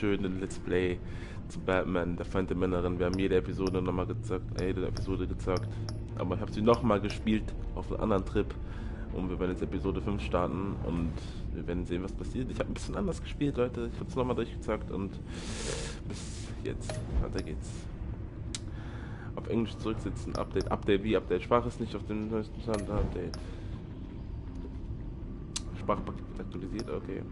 schön den Let's Play zu Batman, der Feind im Inneren. Wir haben jede Episode nochmal gezockt, aber ich habe sie nochmal gespielt auf einem anderen Trip und wir werden jetzt Episode 5 starten und wir werden sehen, was passiert. Ich habe ein bisschen anders gespielt, Leute, ich habe es nochmal durchgezockt und bis jetzt, weiter geht's. Auf Englisch zurücksetzen, Update, Sprache ist nicht auf dem neuesten Stand, Update. Sprachpaket aktualisiert, okay.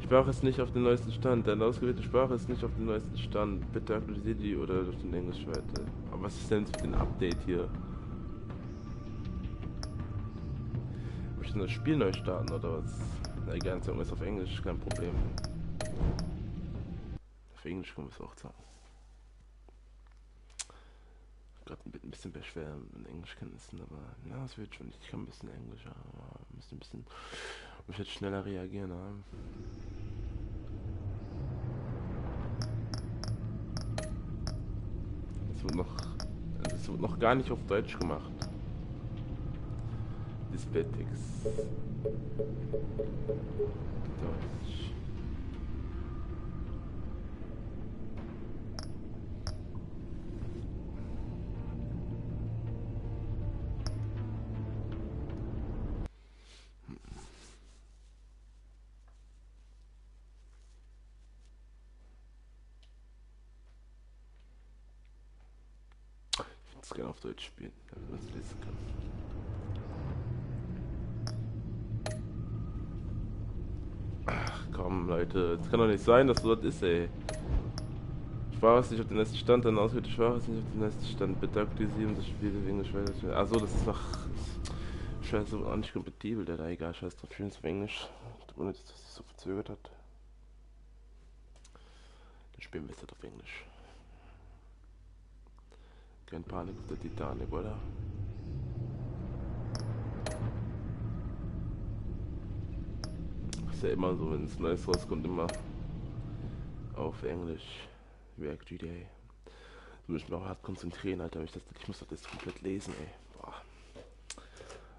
Sprache ist nicht auf dem neuesten Stand. Deine ausgewählte Sprache ist nicht auf dem neuesten Stand. Bitte aktualisiert die oder auf den Englisch weiter. Aber was ist denn für ein Update hier? Muss ich denn das Spiel neu starten oder was? Na egal, sagen wir es auf Englisch, kein Problem. Auf Englisch können wir es auch sagen. Gerade ein bisschen schwer mit Englischkenntnissen, aber ja, es wird schon. Ich kann ein bisschen Englisch, aber muss jetzt schneller reagieren haben. Es wird noch gar nicht auf Deutsch gemacht. Dispetix. Deutsch. Ich gerne auf Deutsch spielen, damit man es lesen kann. Ach komm, Leute, es kann doch nicht sein, dass so das ist, ey. Sprache ist nicht auf den nächsten Stand, dann ausgewählte Sprache ist nicht auf den nächsten Stand. Bitte aktualisieren das Spiel wegen Englisch. Achso, das ist noch scheiße auch nicht kompatibel, der da egal, scheiß drauf, schön ist auf Englisch. Ohne dass das sich so verzögert hat. Dann spielen wir jetzt halt auf Englisch. Kein Panik auf der Titanic, oder? Ist ja immer so, wenn es Neues rauskommt, immer auf Englisch. React Day. Da muss ich mich auch hart konzentrieren, Alter. Ich muss das jetzt komplett lesen, ey.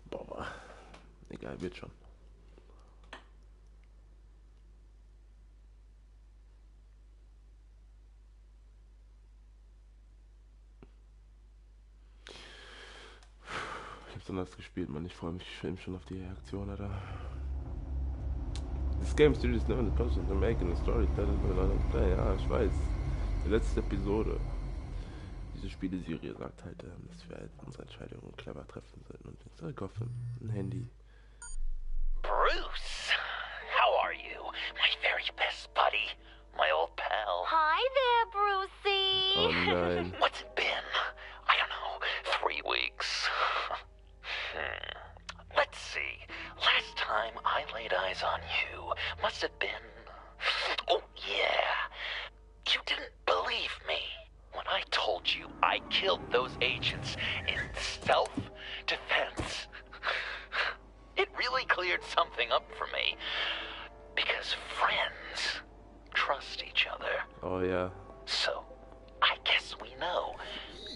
Boah. Egal, wird schon. Ich hab's anders gespielt, Mann. Ich freue mich schon auf die Reaktion, Alter. This game studio is never in the process of making a story. Ja, ich weiß. Die letzte Episode. Diese Spieleserie sagt halt, dass wir halt unsere Entscheidungen clever treffen sollten. Und ich Gotham, ein Handy. Bruce, how are you? My very best buddy, my old pal. Hi there, Brucey. Oh nein. What's it been? I don't know, 3 weeks. Let's see. Last time I laid eyes on you must have been... Oh, yeah. You didn't believe me when I told you I killed those agents in self-defense. It really cleared something up for me. Because friends trust each other. Oh yeah. So, I guess we know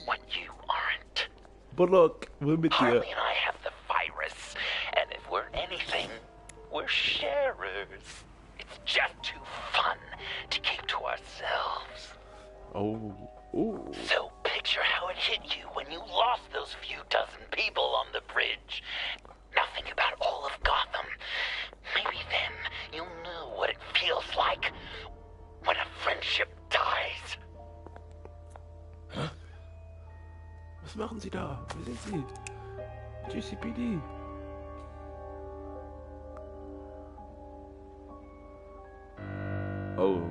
what you aren't. But look, we're with you. Harley and I have the virus, and if we're anything, we're sharers. It's just too fun to keep to ourselves. Oh. Ooh. So picture how it hit you when you lost those few dozen people on the bridge. Nothing about all of Gotham. Maybe then you'll know what it feels like when a friendship dies. Hä? Was machen Sie da? Wer sind Sie? GCPD. Oh.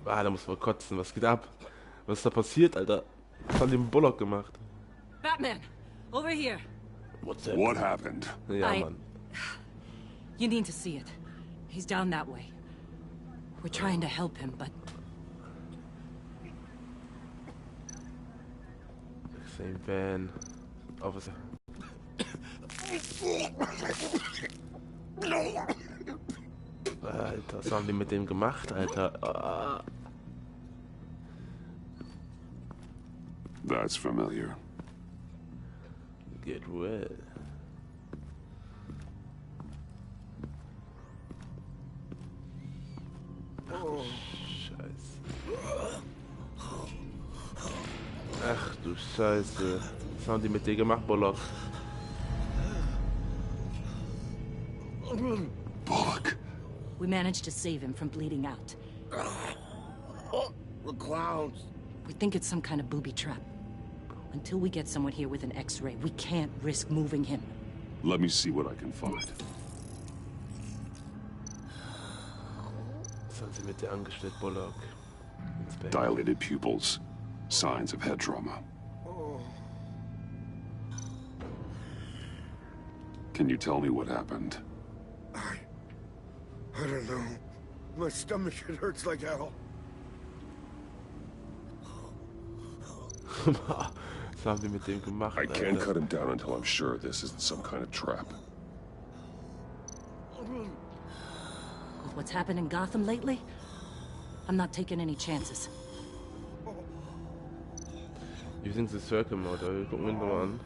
Da muss man kotzen. Was geht ab? Was ist da passiert, Alter? Was hat den Bullock gemacht? Batman, over here. What's that? What happened? Ja, Mann. You need to see it. He's down that way. We're trying to help him, but... Same van. auf was. Alter, was haben die mit dem gemacht, Alter? Ah. That's familiar. Get well. Scheiße. Ach du Scheiße. Was haben die mit dir gemacht, Bullock? Bullock. We managed to save him from bleeding out. The clowns. We think it's some kind of booby trap. Until we get someone here with an X-ray, we can't risk moving him. Let me see what I can find. Was haben sie mit dir angestellt, Bullock? Inspector. Dilated pupils. Signs of head trauma. Can you tell me what happened? I don't know. My stomach, it hurts like hell. Was haben die mit dem gemacht, I can't Alter? cut him down until I'm sure this isn't some kind of trap. With what's happened in Gotham lately, I'm not taking any chances. Using the Circle Mode, wir gucken ihn nochmal an.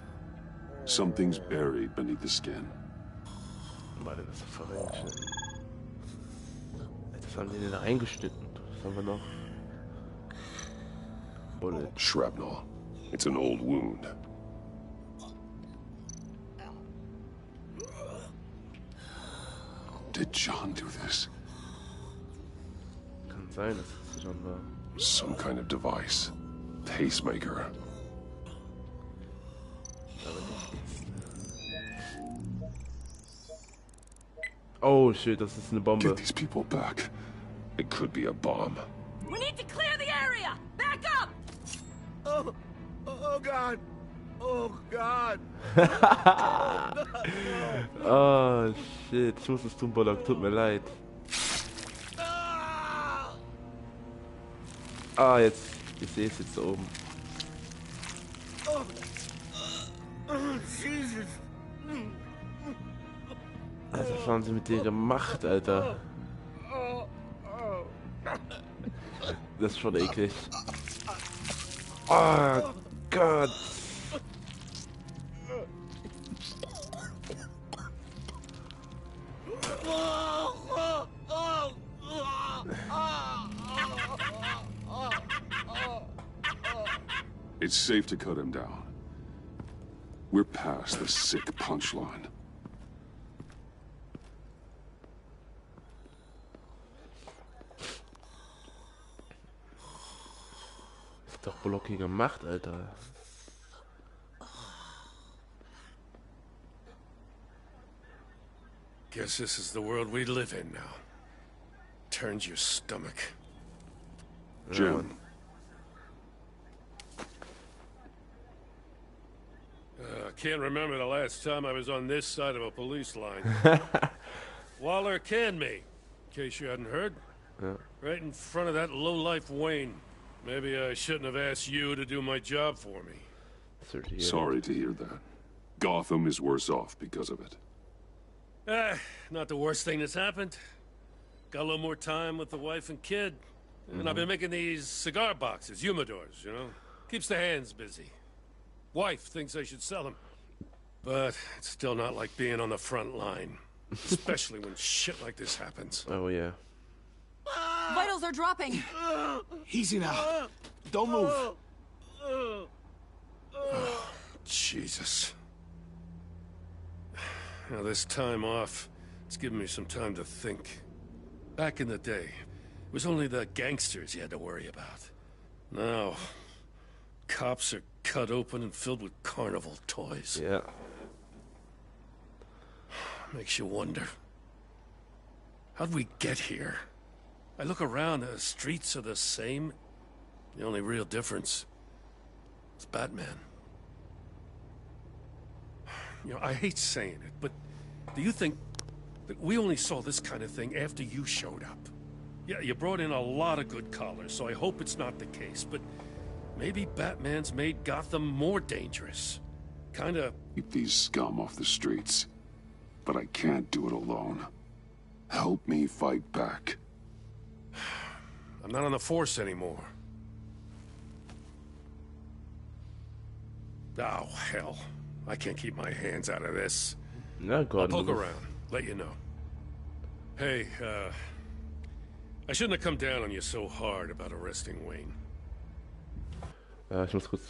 Something's buried beneath the skin. Warte, das ist verrückt. Das haben die denn da eingeschnitten. Was haben wir noch? Bullet. Shrapnel. It's an old wound. Did John do this? Kann sein, dass es schon war. Some kind of device. Pacemaker. Aber nicht. Oh shit, das ist eine Bombe. Get these people back. It could be a bomb. We need to clear the area! Back up! Oh God. Oh God. Oh shit, ich muss es tun, Bullock, tut mir leid. Ah, jetzt, ich sehe es jetzt da oben. Jesus. Also, was haben sie mit dir gemacht, Alter? Das ist schon eklig. Oh Gott. It's safe to cut him down. We're past the sick punchline. Was hat doch Bullock hier gemacht, Alter? Guess this is the world we live in now. Turns your stomach. Jim, Can't remember the last time I was on this side of a police line. Waller canned me, in case you hadn't heard. Yeah. Right in front of that lowlife Wayne. Maybe I shouldn't have asked you to do my job for me. sorry to hear that. Gotham is worse off because of it. Not the worst thing that's happened. Got a little more time with the wife and kid. And I've been making these cigar boxes, humidors, you know? Keeps the hands busy. Wife thinks I should sell them. But it's still not like being on the front line. Especially when shit like this happens. Oh yeah. Vitals are dropping! Easy now. Don't move. Jesus. Now this time off, it's given me some time to think. Back in the day, it was only the gangsters you had to worry about. Now, cops are cut open and filled with carnival toys. Yeah. Makes you wonder. How'd we get here? I look around, the streets are the same. The only real difference is Batman. You know, I hate saying it, but do you think that we only saw this kind of thing after you showed up? Yeah, you brought in a lot of good callers, so I hope it's not the case, but maybe Batman's made Gotham more dangerous. Kinda. Keep these scum off the streets. But I can't do it alone. Help me fight back. I'm not on the force anymore. Oh, hell. I can't keep my hands out of this. Na I'll Gott. poke around. Let you know. Hey, I shouldn't have come down on you so hard about arresting Wayne. Ich muss kurz.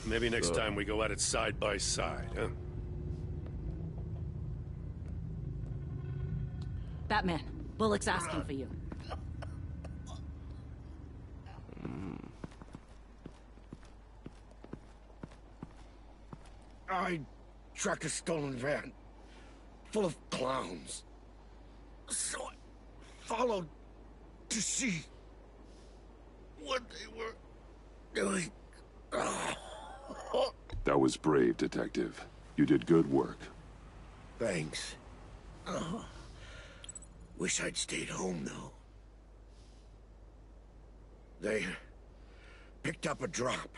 Maybe next time we go at it side by side, huh? Batman, Bullock's asking for you. I tracked a stolen van full of clowns. So I followed to see what they were doing. That was brave, Detective. You did good work. Thanks. Wish I'd stayed home, though. They picked up a drop.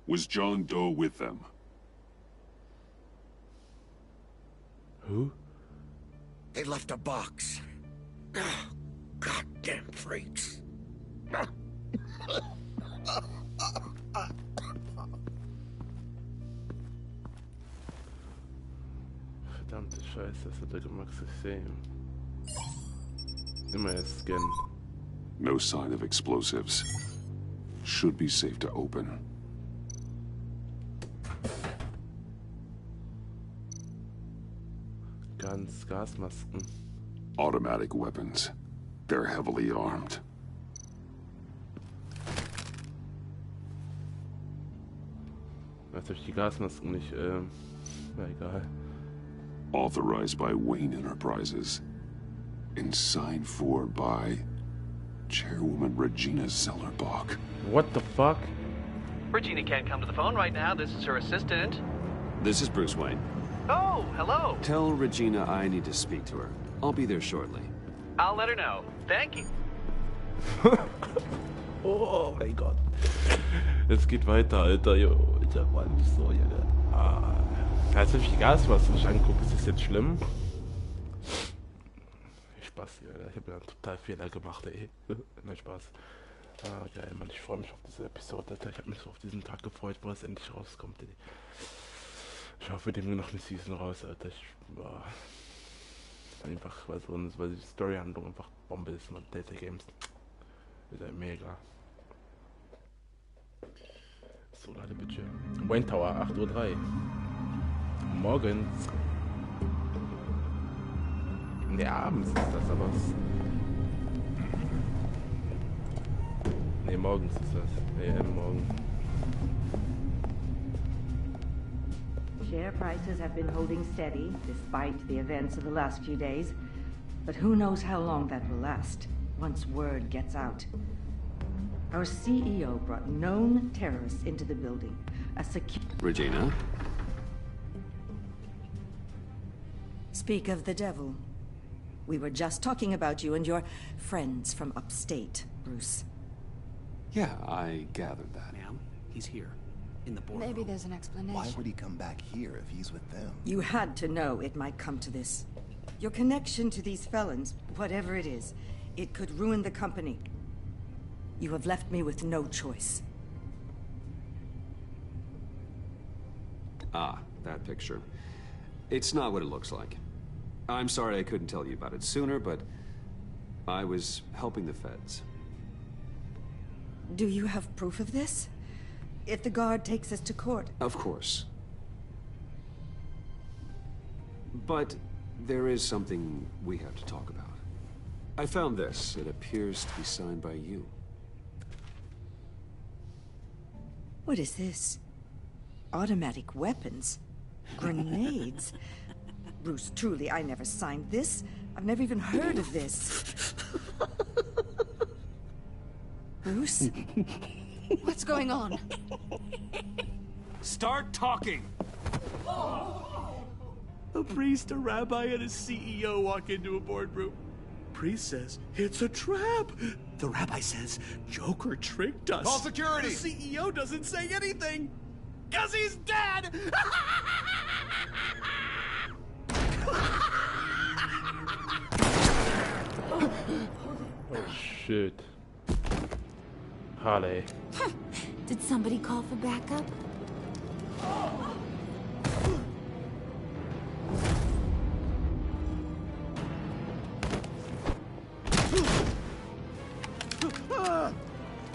Was John Doe with them? Who? They left a box. Goddamn freaks. Verdammte Scheiße, das hat er gemacht zu sehen. Immer erst scannen. No sign of explosives. Should be safe to open. Gasmasken. Automatic weapons. They're heavily armed. Weiß durch die Gasmasken nicht, na egal. Authorized by Wayne Enterprises. And signed for by Chairwoman Regina Zellerbach. What the fuck? Regina can't come to the phone right now. This is her assistant. This is Bruce Wayne. Oh, hello. Tell Regina I need to speak to her. I'll be there shortly. I'll let her know. Thank you. Oh mein Gott. Es geht weiter, Alter. Jo, Alter, Mann. So, Junge. Als wenn ich die Gasmasken nicht angucke, ist das jetzt schlimm? Spaß hier, Alter. Ich habe ja einen total Fehler gemacht, ey. Nein, Spaß. Geil, Mann. Ich freue mich auf diese Episode, Alter. Ich habe mich so auf diesen Tag gefreut, wo es endlich rauskommt, ey. Ich hoffe, wir nehmen noch eine Season raus, Alter. Einfach, weil die Storyhandlung einfach Bombe ist, man. Telltale Games. Ist ja mega. So, Ladebildschirm. Wayne Tower, 8:03 Uhr. Morgens. Ne, abends ist das aber. Ne, morgens ist das. Morgen. Share prices have been holding steady despite the events of the last few days. But who knows how long that will last once word gets out. Our CEO brought known terrorists into the building. Regina? Speak of the devil. We were just talking about you and your friends from upstate, Bruce. Yeah, I gathered that. Ma'am, he's here. In the boardroom. Maybe there's an explanation. Why would he come back here if he's with them? You had to know it might come to this. Your connection to these felons, whatever it is, it could ruin the company. You have left me with no choice. Ah, that picture. It's not what it looks like. I'm sorry I couldn't tell you about it sooner, but I was helping the feds. Do you have proof of this? If the guard takes us to court? Of course. But there is something we have to talk about. I found this. It appears to be signed by you. What is this? Automatic weapons? Grenades? Bruce, truly, I never signed this. I've never even heard of this. Bruce? What's going on? Start talking! A priest, a rabbi, and a CEO walk into a boardroom. Priest says, it's a trap. The rabbi says, Joker tricked us. Call security! The CEO doesn't say anything, because he's dead! Oh shit. Harley. Did somebody call for backup?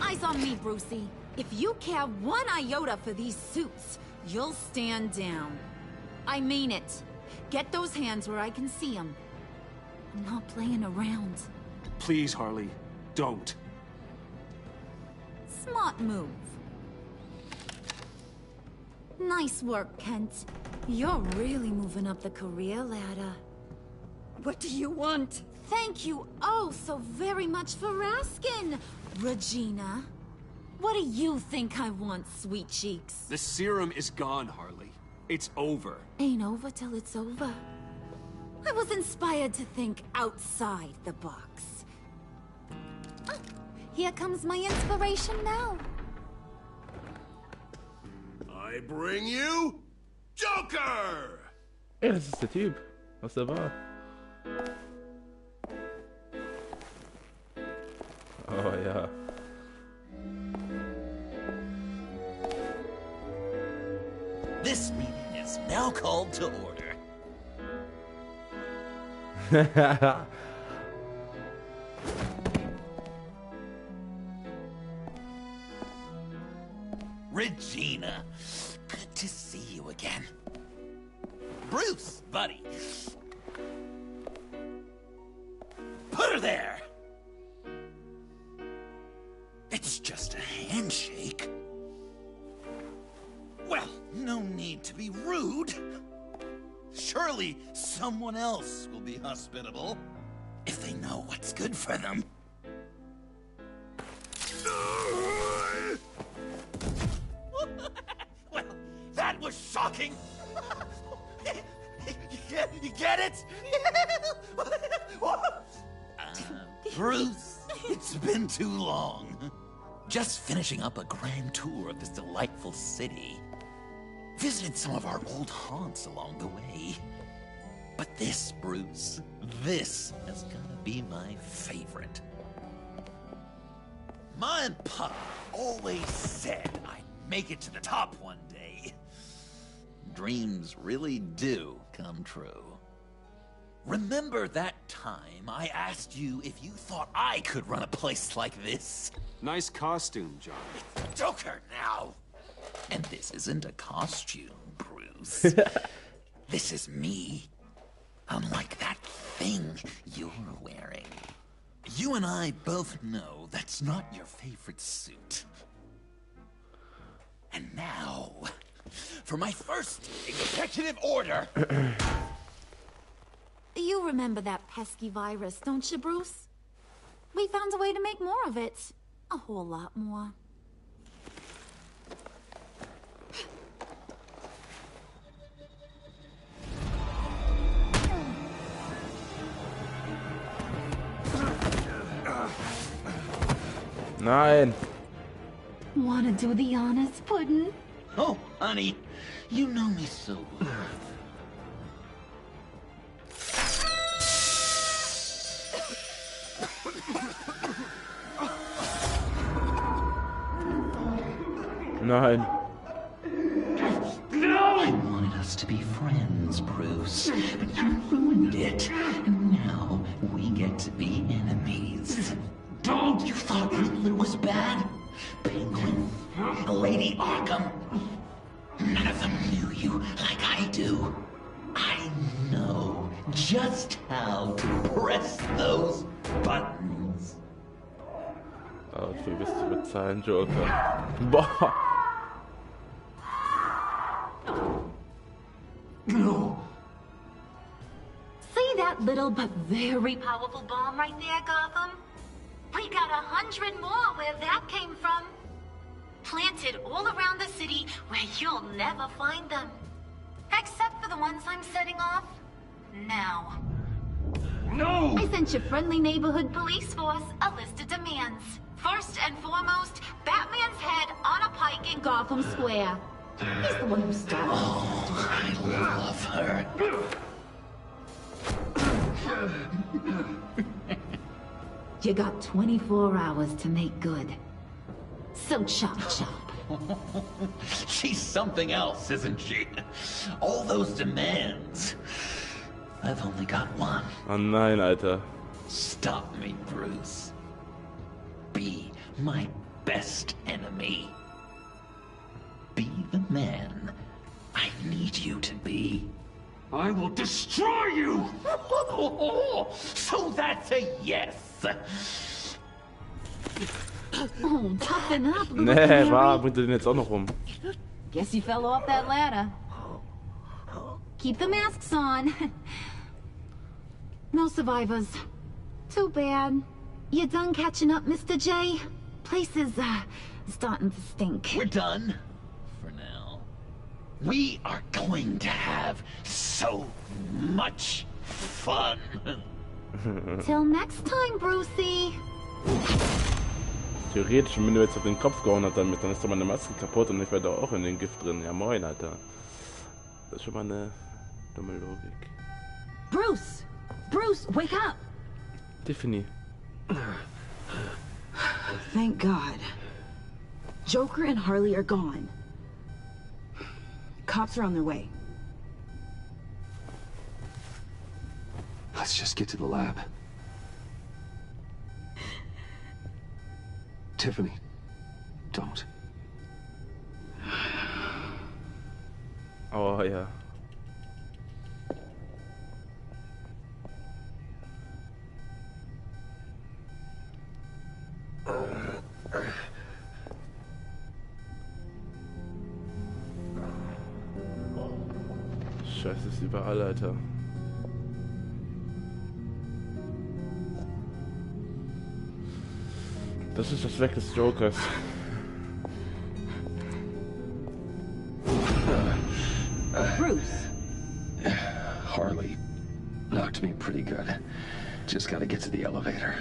Eyes on me, Brucey. If you care one iota for these suits, you'll stand down. I mean it. Get those hands where I can see them. I'm not playing around. Please, Harley, don't. Smart move. Nice work, Kent. You're really moving up the career ladder. What do you want? Thank you oh so very much for asking, Regina. What do you think I want, sweet cheeks? The serum is gone, Harley. It's over. Ain't over till it's over. I was inspired to think outside the box. Ah, here comes my inspiration now. I bring you Joker! Ey, das ist der Typ. Was der war. Oh ja. This meeting is now called to order. Regina, good to see you again. Bruce, buddy. Put her there. It's just a handshake. Well, no need to be rude. Surely someone else will be hospitable if they know what's good for them. Well, that was shocking. You get it? Bruce, it's been too long. Just finishing up a grand tour of this delightful city. Visited some of our old haunts along the way. But this, Bruce, this has gotta be my favorite. Ma and Pa always said I'd make it to the top one day. Dreams really do come true. Remember that time I asked you if you thought I could run a place like this? Nice costume, John. It's Joker now. And this isn't a costume, Bruce. This is me. Unlike that thing you're wearing. You and I both know that's not your favorite suit. And now, for my first executive order. You remember that pesky virus, don't you, Bruce? We found a way to make more of it. A whole lot more. Nein. Wanna do the honors, Puddin'? Oh, honey, you know me so well. Nein. I wanted us to be friends, Bruce, but you ruined it. And now we get to be enemies. Don't you thought Riddler was bad? Penguin, Lady Arkham. None of them knew you like I do. I know just how to press those buttons. Oh, ich will wissen, mit seinen Joker. Boah. No. See that little but very powerful bomb right there, Gotham? We got 100 more where that came from. planted all around the city where you'll never find them. Except for the ones I'm setting off now. No! I sent your friendly neighborhood police force a list of demands. First and foremost, Batman's head on a pike in Gotham Square. He's the one who started. Oh, I love her. You got 24 hours to make good. So chop chop. She's something else, isn't she? All those demands. I've only got one. Oh nein, Alter. Stop me, Bruce. Be my best enemy. Be the man I need you to be. I will destroy you! So that's a yes. Oh, toughen up, little Nee, canary. wahr, bringt er den jetzt auch noch rum. Guess you fell off that ladder. Keep the masks on. No survivors. Too bad. You done catching up, Mr. J? Place is, starting to stink. We're done. For now. We are going to have so much fun. Till next time, Brucey. Theoretisch, wenn du jetzt auf den Kopf gehauen hast damit, dann ist doch meine Maske kaputt und ich werde auch in den Gift drin. Ja moin, Alter. Das ist schon mal eine dumme Logik. Bruce! Bruce, wake up! Tiffany. Thank God. Joker and Harley are gone. Cops are on their way. Let's just get to the lab. Tiffany, don't. Oh ja. Scheiße, ist überall, Alter. Das ist das Werk des Jokers. Bruce. Harley knocked me pretty good. Just gotta get to the elevator.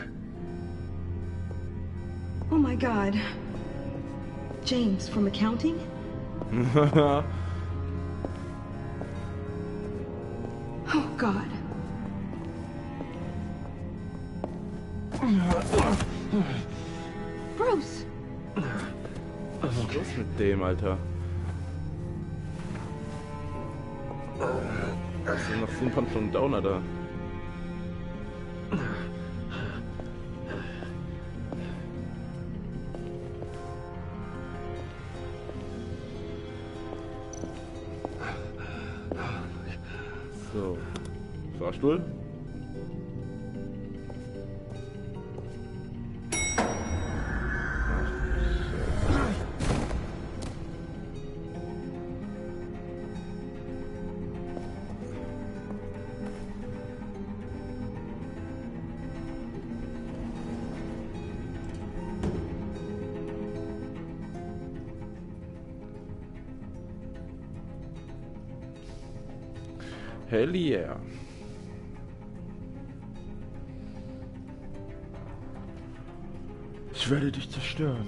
Oh my God. James, from accounting? Oh God. Bruce! Was ist los mit dem, Alter? Was ist denn noch 7 Stunden Downer da? So. Fahrstuhl? Hell yeah. Ich werde dich zerstören.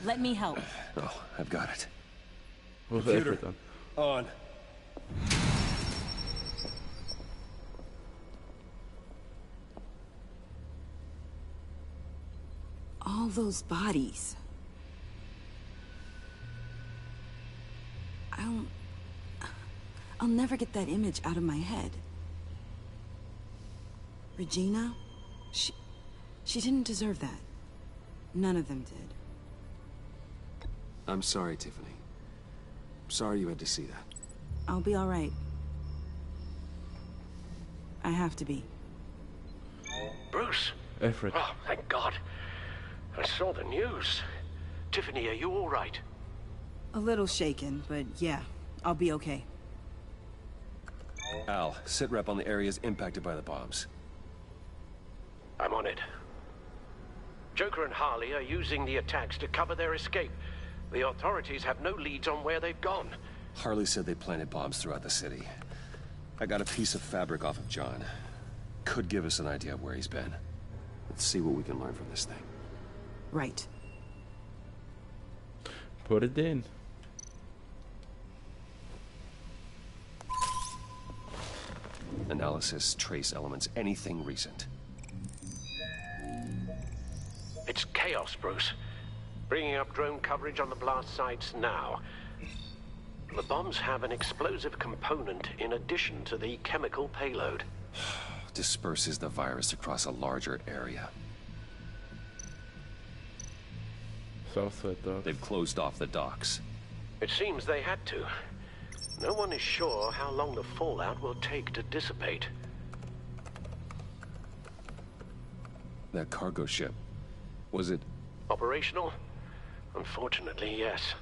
Let me help. Oh, I've got it. Wo ist der Alfred dann? On. All those bodies. I'll never get that image out of my head. Regina, she didn't deserve that. None of them did. I'm sorry, Tiffany. Sorry you had to see that. I'll be all right. I have to be. Bruce. Alfred. Oh, thank God. I saw the news. Tiffany, are you all right? A little shaken, but yeah, I'll be okay. Al, sit rep on the areas impacted by the bombs. I'm on it. Joker and Harley are using the attacks to cover their escape. The authorities have no leads on where they've gone. Harley said they planted bombs throughout the city. I got a piece of fabric off of John. Could give us an idea of where he's been. Let's see what we can learn from this thing. Right. Put it in. Analysis, trace elements, anything recent. It's chaos, Bruce. Bringing up drone coverage on the blast sites now. The bombs have an explosive component in addition to the chemical payload. Disperses the virus across a larger area. Southside docks. They've closed off the docks. It seems they had to. No one is sure how long the fallout will take to dissipate. That cargo ship, was it... Operational? Unfortunately, yes.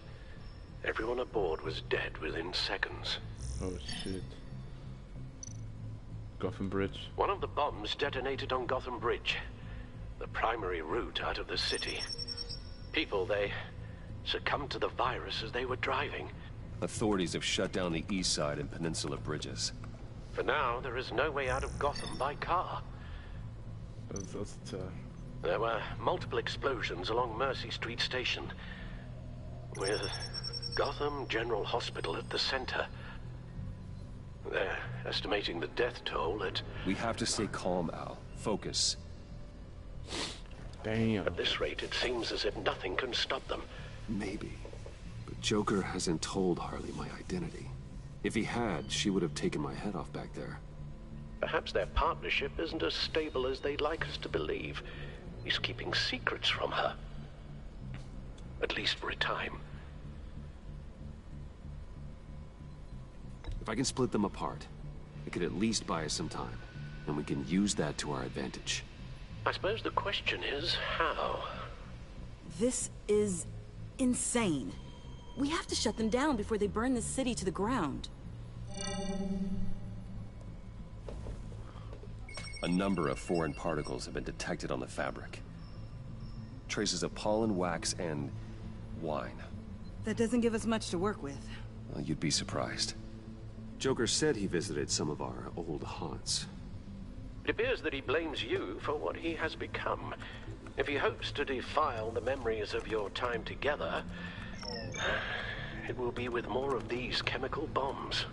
Everyone aboard was dead within seconds. Oh shit. Gotham Bridge. One of the bombs detonated on Gotham Bridge, the primary route out of the city. People, they succumbed to the virus as they were driving. Authorities have shut down the east side and peninsula bridges. For now, there is no way out of Gotham by car. There were multiple explosions along Mercy Street Station, with Gotham General Hospital at the center. They're estimating the death toll at... We have to stay calm, Al. Focus. Damn. At this rate, it seems as if nothing can stop them. Maybe. But Joker hasn't told Harley my identity. If he had, she would have taken my head off back there. Perhaps their partnership isn't as stable as they'd like us to believe. He's keeping secrets from her. At least for a time. If I can split them apart, it could at least buy us some time. And we can use that to our advantage. I suppose the question is, how? This is insane. We have to shut them down before they burn the city to the ground. A number of foreign particles have been detected on the fabric. Traces of pollen, wax, and wine. That doesn't give us much to work with. Well, you'd be surprised. Joker said he visited some of our old haunts. It appears that he blames you for what he has become. If he hopes to defile the memories of your time together, it will be with more of these chemical bombs.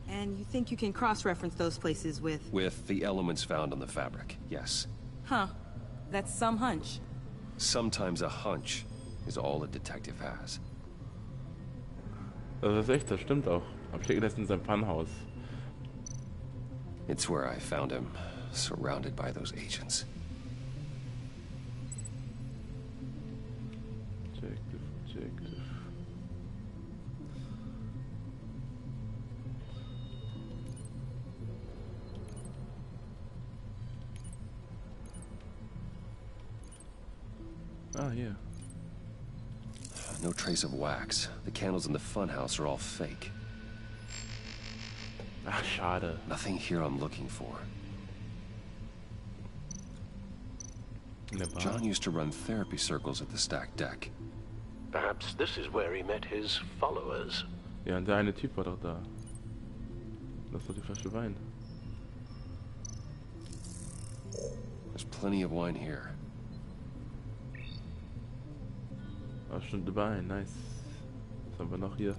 And you think you can cross-reference those places with... With the elements found on the fabric, yes. Huh. That's some hunch. Sometimes a hunch is all a detective has. Das ist echt, das stimmt auch. Hab ich gedacht, in seinem Pannhaus. It's where I found him, surrounded by those agents. Objective. Ah, yeah. No trace of wax. The candles in the funhouse are all fake. Ah, schade. Nothing here I'm looking for. John used to run therapy circles at the stacked deck. Perhaps this is where he met his followers. Ja, und der eine Typ war doch da. Das ist doch die Flasche Wein. There's plenty of wine here. Ah, schon dabei, nice. Was haben wir noch hier?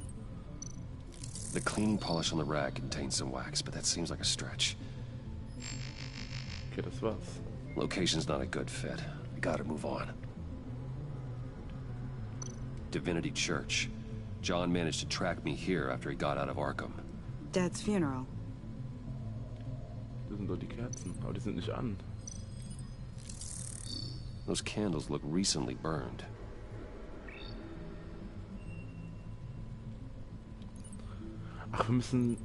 The cleaning polish on the rag contains some wax, but that seems like a stretch. Okay, das war's. Location's not a good fit. We gotta move on. Divinity Church. John managed to track me here after he got out of Arkham. Dad's funeral. Das sind doch die Kerzen, aber die sind nicht an. Those candles look recently burned. Ach, wir müssen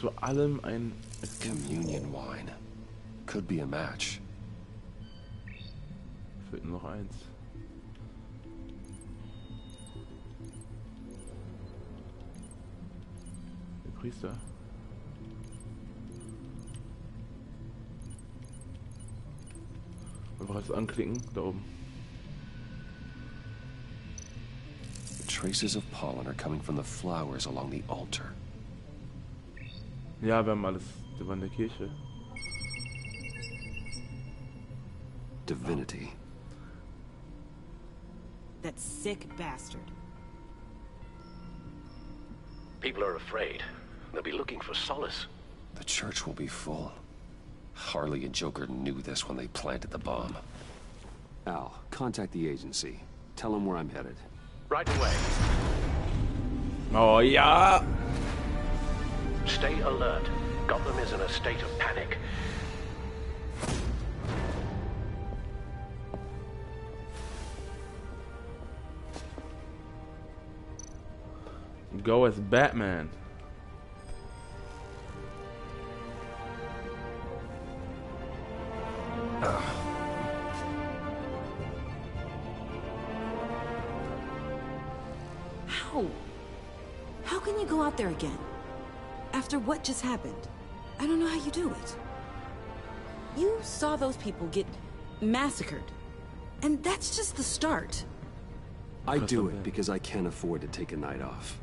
zu allem ein... Communion wine. Could be a match. Fehlt nur noch eins. Priester. Einfach alles anklicken, da oben. Traces of pollen are coming from the flowers along the altar. Ja, wir haben alles. Wir waren in der Kirche. Divinity. That sick bastard. People are afraid. They'll be looking for solace. The church will be full. Harley and Joker knew this when they planted the bomb. Al, contact the agency. Tell them where I'm headed. Right away. Oh, ja! Stay alert. Gotham is in a state of panic. Go as Batman. How? How can you go out there again? After what just happened? I don't know how you do it. You saw those people get massacred. And that's just the start. I do it because I can't afford to take a night off.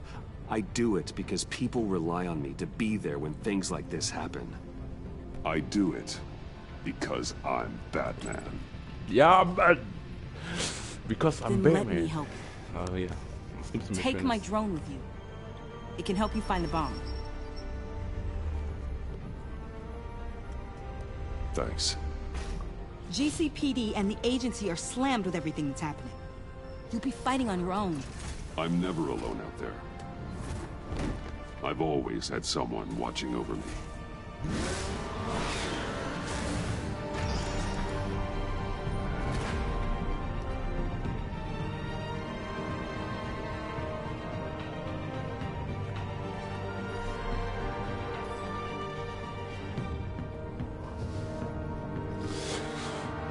I do it because people rely on me to be there when things like this happen. I do it because I'm Batman. Ja, Mann! Because I'm Then Batman. let me help you. Oh, ja. Was gibt's denn Take Schönes? my drone with you. It can help you find the bomb. Thanks. GCPD and the agency are slammed with everything that's happening. You'll be fighting on your own. I'm never alone out there. I've always had someone watching over me.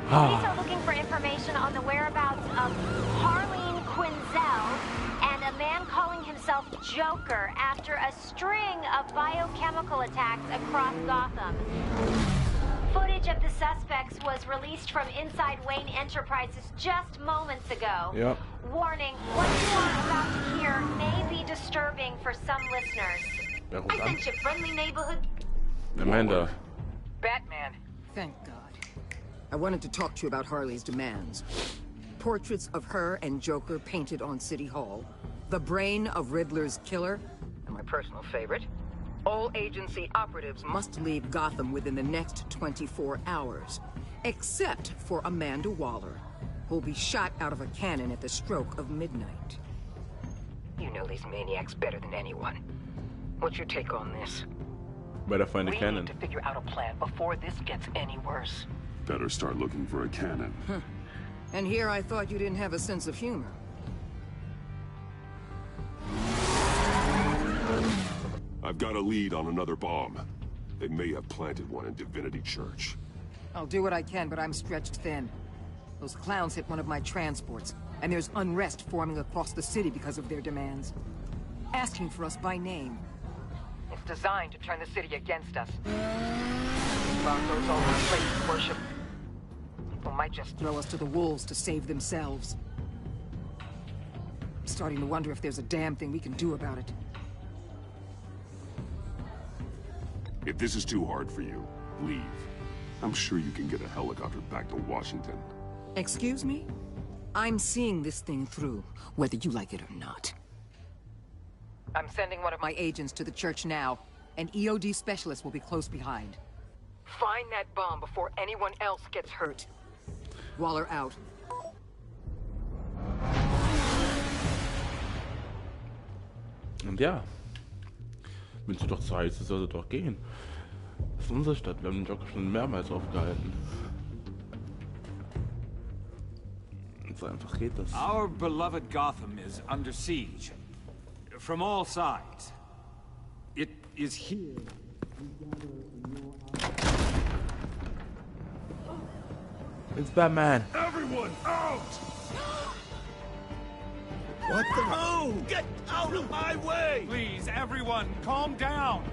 Police are looking for information on the whereabouts of Harleen Quinzel and a man calling himself Joker after a string of biochemical attacks across Gotham. Footage of the suspects was released from inside Wayne Enterprises just moments ago. Yep. Warning, what you are about to hear may be disturbing for some listeners. I sent you friendly neighborhood. Amanda. Batman. Thank God. I wanted to talk to you about Harley's demands. Portraits of her and Joker painted on City Hall. The brain of Riddler's killer. And my personal favorite. All agency operatives must leave Gotham within the next 24 hours. Except for Amanda Waller, who'll be shot out of a cannon at the stroke of midnight. You know these maniacs better than anyone. What's your take on this? Better find a We cannon. need to figure out a plan before this gets any worse. Better start looking for a cannon. And here I thought you didn't have a sense of humor. I've got a lead on another bomb. They may have planted one in Divinity Church. I'll do what I can, but I'm stretched thin. Those clowns hit one of my transports, and there's unrest forming across the city because of their demands. Asking for us by name. It's designed to turn the city against us. Broncos all over the place to worship. People might just throw us to the wolves to save themselves. I'm starting to wonder if there's a damn thing we can do about it. If this is too hard for you, leave. I'm sure you can get a helicopter back to Washington. Excuse me? I'm seeing this thing through, whether you like it or not. I'm sending one of my agents to the church now. An EOD specialist will be close behind. Find that bomb before anyone else gets hurt. Waller out. Und ja. Wünsche doch Zeit, es sollte doch gehen. Das ist unsere Stadt, wir haben den Joker schon mehrmals aufgehalten. Und so einfach geht das. Our beloved Gotham is under siege. From all sides. It is here. It's Batman. Everyone out! What the? Move! Get out of my way! Please, everyone, calm down.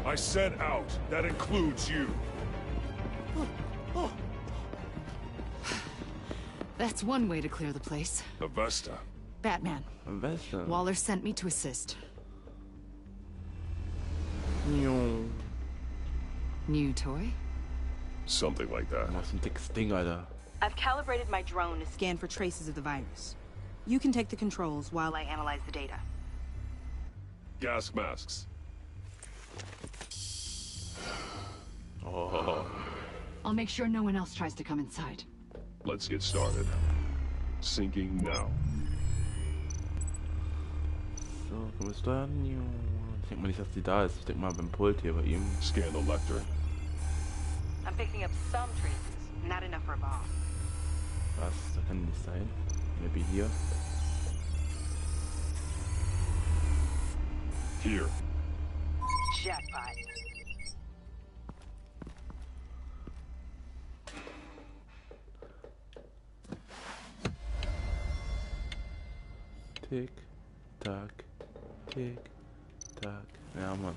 I said out. That includes you. That's one way to clear the place. Avesta. Batman. Avesta. Waller sent me to assist. New toy? Something like that. Was ein dickes Ding, Alter. I've calibrated my drone to scan for traces of the virus. You can take the controls while I analyze the data. Gas masks. Oh. I'll make sure no one else tries to come inside. Let's get started. Syncing now. So, können wir steuern? Ich denke mal nicht, dass die da ist. Ich denke mal beim Pult hier bei ihm. Scan the lector. I'm picking up some traces, not enough for a bomb. Was? Das kann nicht sein. Maybe hier. Here. Jackpot. Tick, tack, tick, tack. Ja, Mann.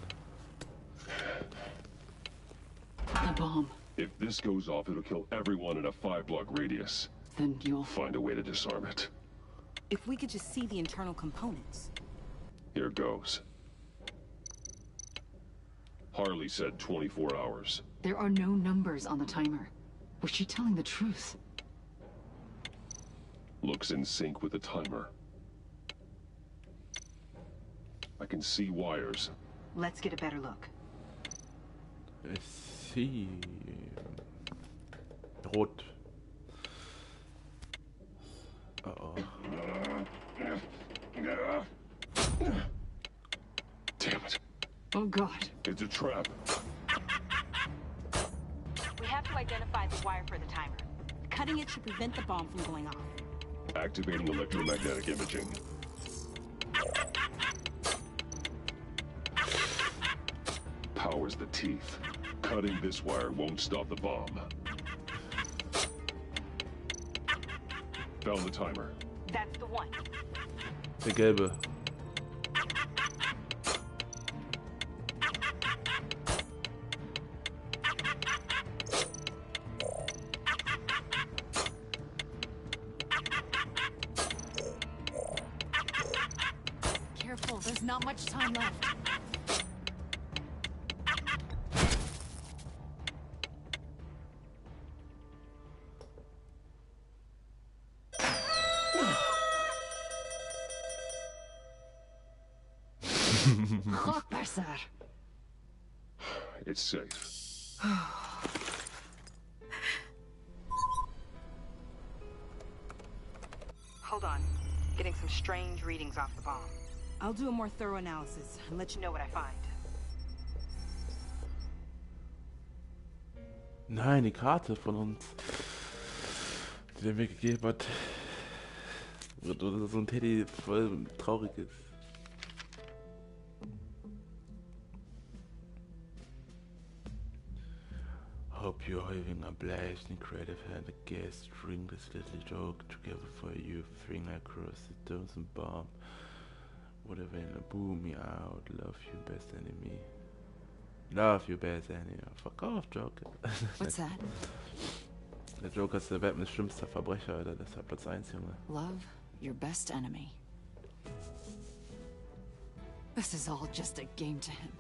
The bomb. If this goes off, it'll kill everyone in a 5-block radius. Then you'll find a way to disarm it. If we could just see the internal components. Here goes. Harley said 24 hours. There are no numbers on the timer. Was she telling the truth? Looks in sync with the timer. I can see wires. Let's get a better look. I see. Rot. Uh-oh. Damn it. Oh, God. It's a trap. We have to identify the wire for the timer. Cutting it should prevent the bomb from going off. Activating electromagnetic imaging. Powers the teeth. Cutting this wire won't stop the bomb. Found the timer. That's the one. Der gelbe. Careful, there's not much time left. It's safe. Hold on. Getting some strange readings off the bomb. I'll do a more thorough analysis and let you know what I find. Nein, die Karte von uns, die der mir gegeben hat. Oder so ein Teddy voll traurig ist. Hope you're having a blast and creative hand a guest string this little joke together for you, finger across the domes and bomb. Whatever in a boom me out, love you best enemy. Love you best enemy. Fuck off, Joker. What's that? Der Joker ist der Batmans schlimmster Verbrecher, Alter. Das ist Platz 1, Junge. Love your best enemy. This is all just a game to him.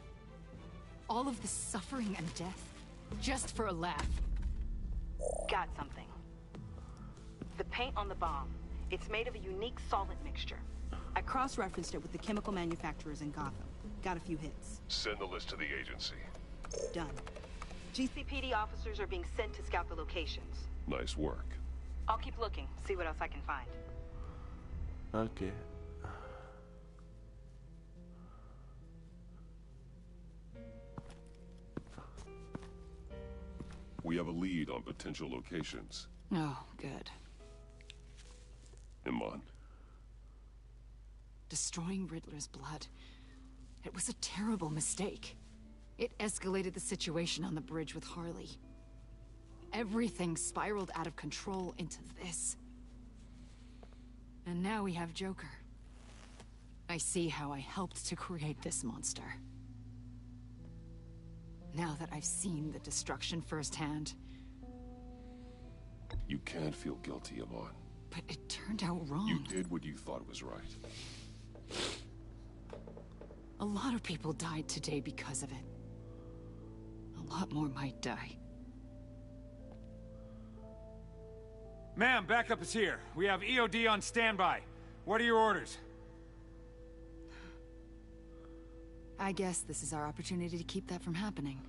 All of this suffering and death, just for a laugh. Got something. The paint on the bomb. It's made of a unique solvent mixture. I cross-referenced it with the chemical manufacturers in Gotham. Got a few hits. Send the list to the agency. Done. GCPD officers are being sent to scout the locations. Nice work. I'll keep looking, see what else I can find. Okay. We have a lead on potential locations. Oh, good. Iman. Destroying Riddler's blood. It was a terrible mistake. It escalated the situation on the bridge with Harley. Everything spiraled out of control into this. And now we have Joker. I see how I helped to create this monster. Now that I've seen the destruction firsthand. You can't feel guilty, Alon. But it turned out wrong. You did what you thought was right. A lot of people died today because of it. A lot more might die. Ma'am, backup is here. We have EOD on standby. What are your orders? I guess this is our opportunity to keep that from happening.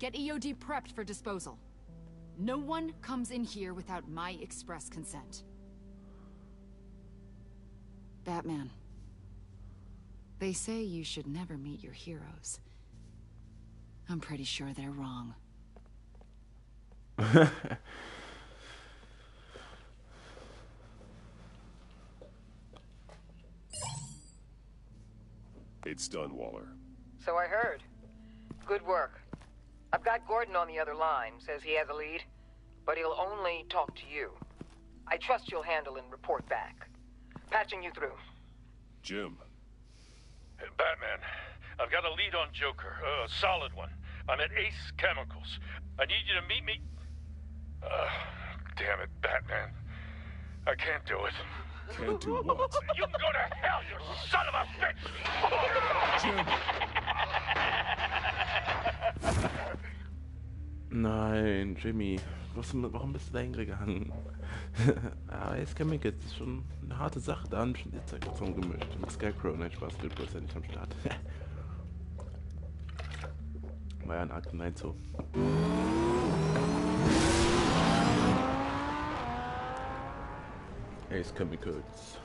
Get EOD prepped for disposal. No one comes in here without my express consent. Batman. They say you should never meet your heroes. I'm pretty sure they're wrong. It's done, Waller. So I heard. Good work. I've got Gordon on the other line. Says he has a lead, but he'll only talk to you. I trust you'll handle and report back. Patching you through. Jim. Hey, Batman, I've got a lead on Joker, a solid one. I'm at Ace Chemicals. I need you to meet me... damn it, Batman. I can't do it. Can't do what? You can go to hell, you son of a bitch! Jim! Nein, Jimmy. Warum bist du da hingegangen? Ja, Ace Chemicals ist schon eine harte Sache. Da haben schon jetzt gemischt. Mit Scarecrow, nein, Spaß, Bildbus ist ja nicht am Start. War ja ein Akten 1 so. Ace Chemicals.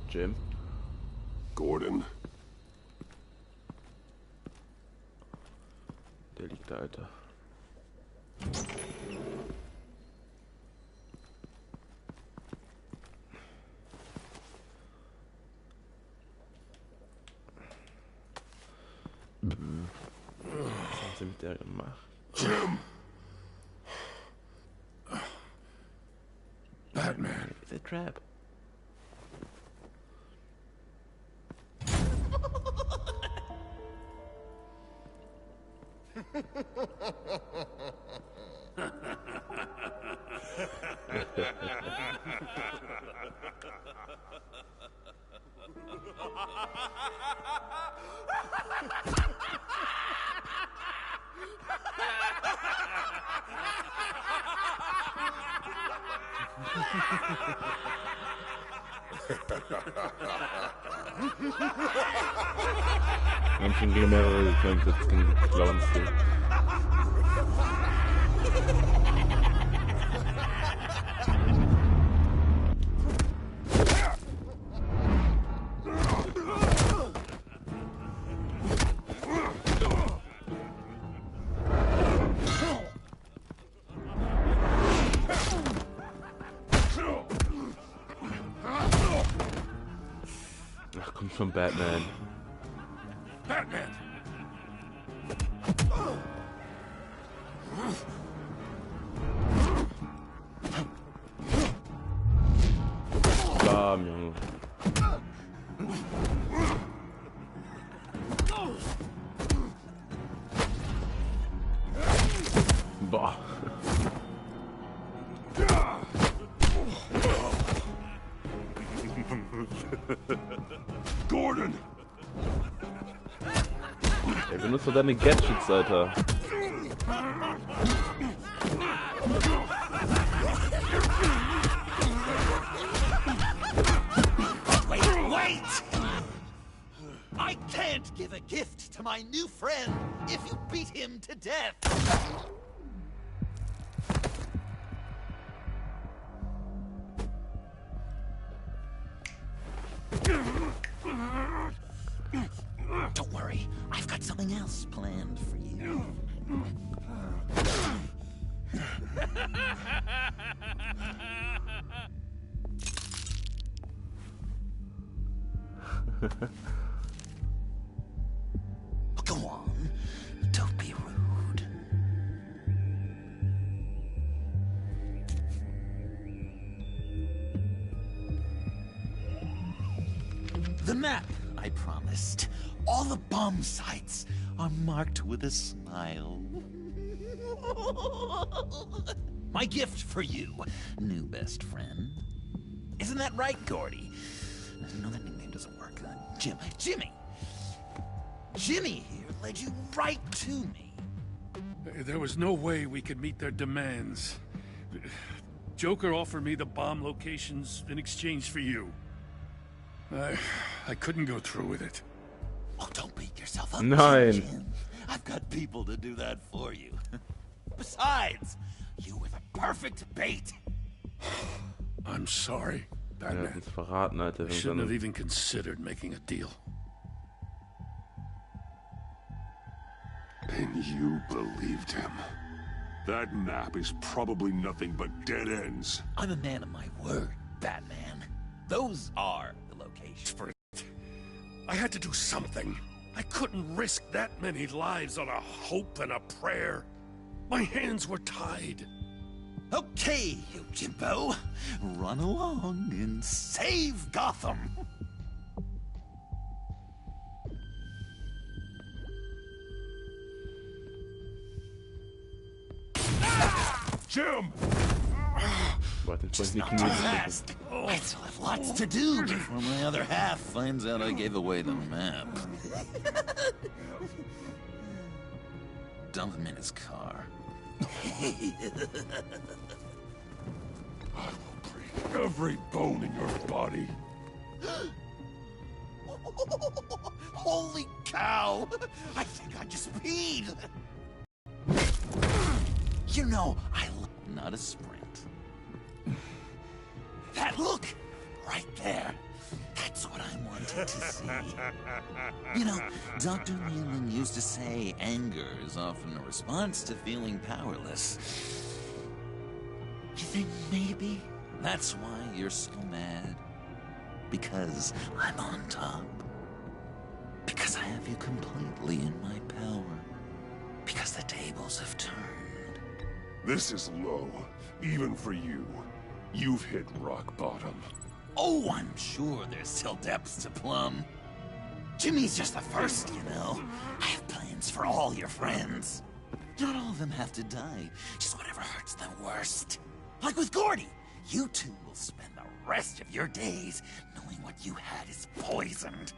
Jim. Gordon. Der liegt da, Alter. Was haben sie mit der gemacht? Jim! Batman. It's a trap. Wir haben schon gegen mehrere gekämpft, jetzt gegen die Clowns hier. Ach, kommt schon Batman. Batman! Bam, Junge. Boah. Gordon! Ey, benutzt doch deine Gadgets, Alter. Wait! I can't give a gift to my new friend if you beat him to death! Don't worry, I've got something else planned for you. Go on. Don't be rude. The map I promised. All the bomb sites are marked with a smile. My gift for you, new best friend. Isn't that right, Gordy? No, that nickname doesn't work. Jimmy! Jimmy here led you right to me. There was no way we could meet their demands. Joker offered me the bomb locations in exchange for you. I couldn't go through with it. Oh, don't beat yourself up, Nein. Jim. I've got people to do that for you. Besides, you were the perfect bait. I'm sorry, Er Batman. hat uns verraten, Alter. I shouldn't have even considered making a deal. And you believed him. That map is probably nothing but dead ends. I'm a man of my word, Batman. Those are the locations. For it. I had to do something. I couldn't risk that many lives on a hope and a prayer. My hands were tied. Okay, you Jimbo. Run along and save Gotham. Jim! Warte, ich wollte nicht Too fast. I still have lots to do before my other half finds out I gave away the map. Dump him in his car. I will break every bone in your body. Holy cow! I think I just peed! You know, not a sprint. That look! Right there. That's what I wanted to see. You know, Dr. Leland used to say anger is often a response to feeling powerless. You think maybe that's why you're so mad? Because I'm on top? Because I have you completely in my power? Because the tables have turned? This is low, even for you. You've hit rock bottom. Oh, I'm sure there's still depths to plumb. Jimmy's just the first, you know. I have plans for all your friends. Not all of them have to die, just whatever hurts them worst. Like with Gordy, you two will spend the rest of your days knowing what you had is poisoned.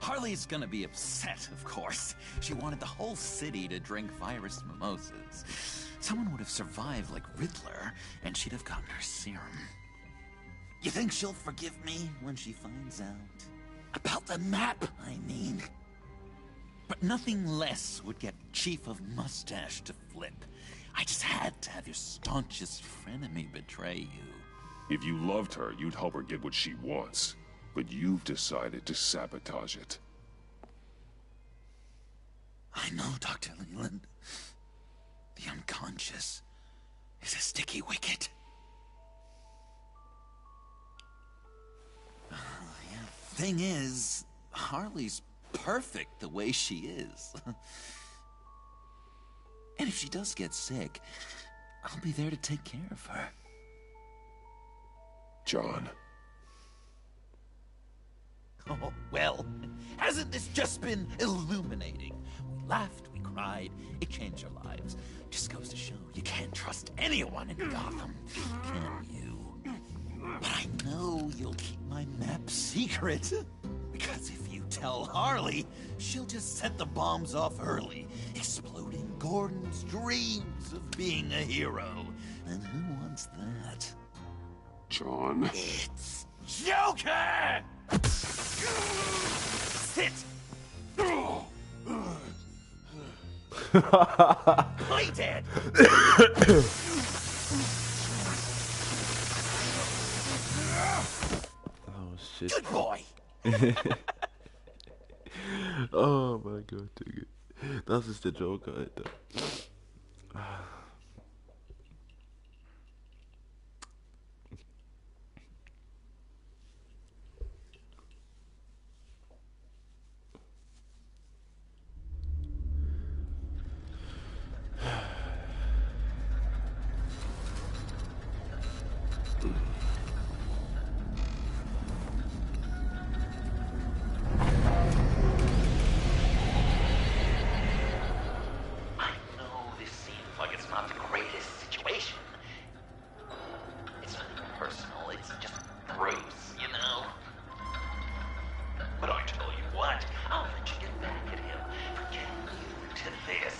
Harley's gonna be upset, of course. She wanted the whole city to drink virus mimosas. Someone would have survived like Riddler, and she'd have gotten her serum. You think she'll forgive me when she finds out? About the map, I mean. But nothing less would get Chief of Mustache to flip. I just had to have your staunchest frenemy betray you. If you loved her, you'd help her get what she wants. But you've decided to sabotage it. I know, Dr. Leland. The unconscious is a sticky wicket. Thing is, Harley's perfect the way she is. And if she does get sick, I'll be there to take care of her. John. Oh, well, hasn't this just been illuminating? We laughed, we cried, it changed our lives. Just goes to show you can't trust anyone in Gotham, can you? But I know you'll keep my map secret. Because if you tell Harley, she'll just set the bombs off early, exploding Gordon's dreams of being a hero. And who wants that? John. It's Joker! Sit! Play dead! Oh shit. Good boy! Oh mein Gott, Digga. Das ist der Joker, Alter. what? I'll let you get back at him for getting you to this.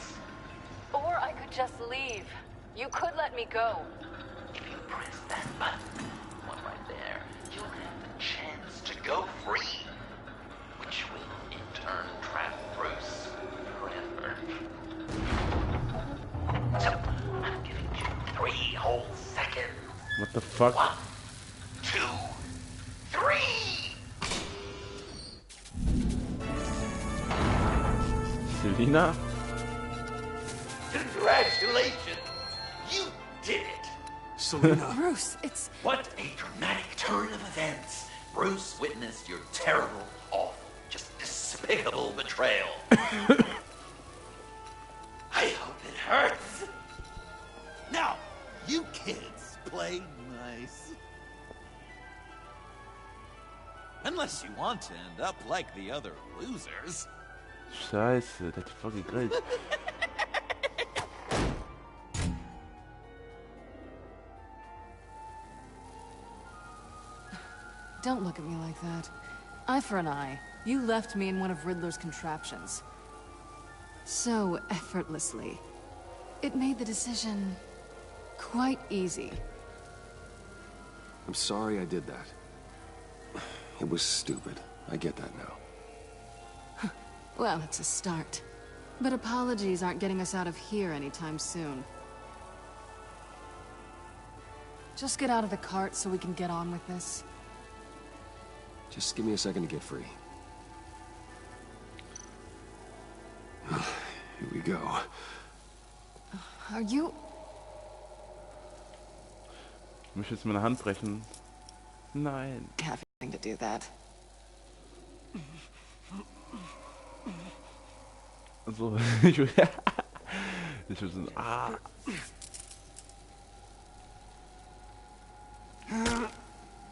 Or I could just leave. You could let me go. If you press that button, one right there, you'll have the chance to go free. Which will, in turn, trap Bruce forever. So, I'm giving you 3 whole seconds. What the fuck? 1, 2, 3! Selina? Congratulations! You did it! Selina. Bruce, it's... What a dramatic turn of events! Bruce witnessed your terrible, awful, just despicable betrayal. I hope it hurts! Now, you kids play nice. Unless you want to end up like the other losers. Scheiße, der hat die voll gegrillt. Don't look at me like that. Eye for an eye. You left me in one of Riddler's contraptions. So effortlessly. It made the decision quite easy. I'm sorry I did that. It was stupid. I get that now. Well, it's a start. But apologies aren't getting us out of here anytime soon. Just get out of the cart so we can get on with this. Just give me a second to get free. Here we go. Are you... Ich möchte jetzt meine Hand brechen. Nein. having to do that? So, ich will so,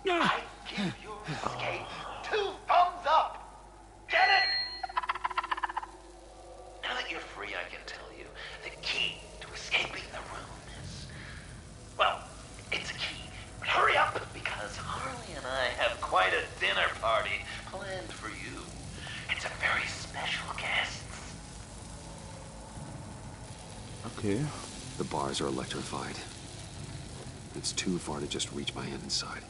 I give your escape 2 thumbs up! Get it? Now that you're free, I can tell you the key to escaping the room is... Well, it's a key, but hurry up, because Harley and I have quite a dinner party planned for you. It's a very special guest. Okay. The bars are electrified. It's too far to just reach my hand inside.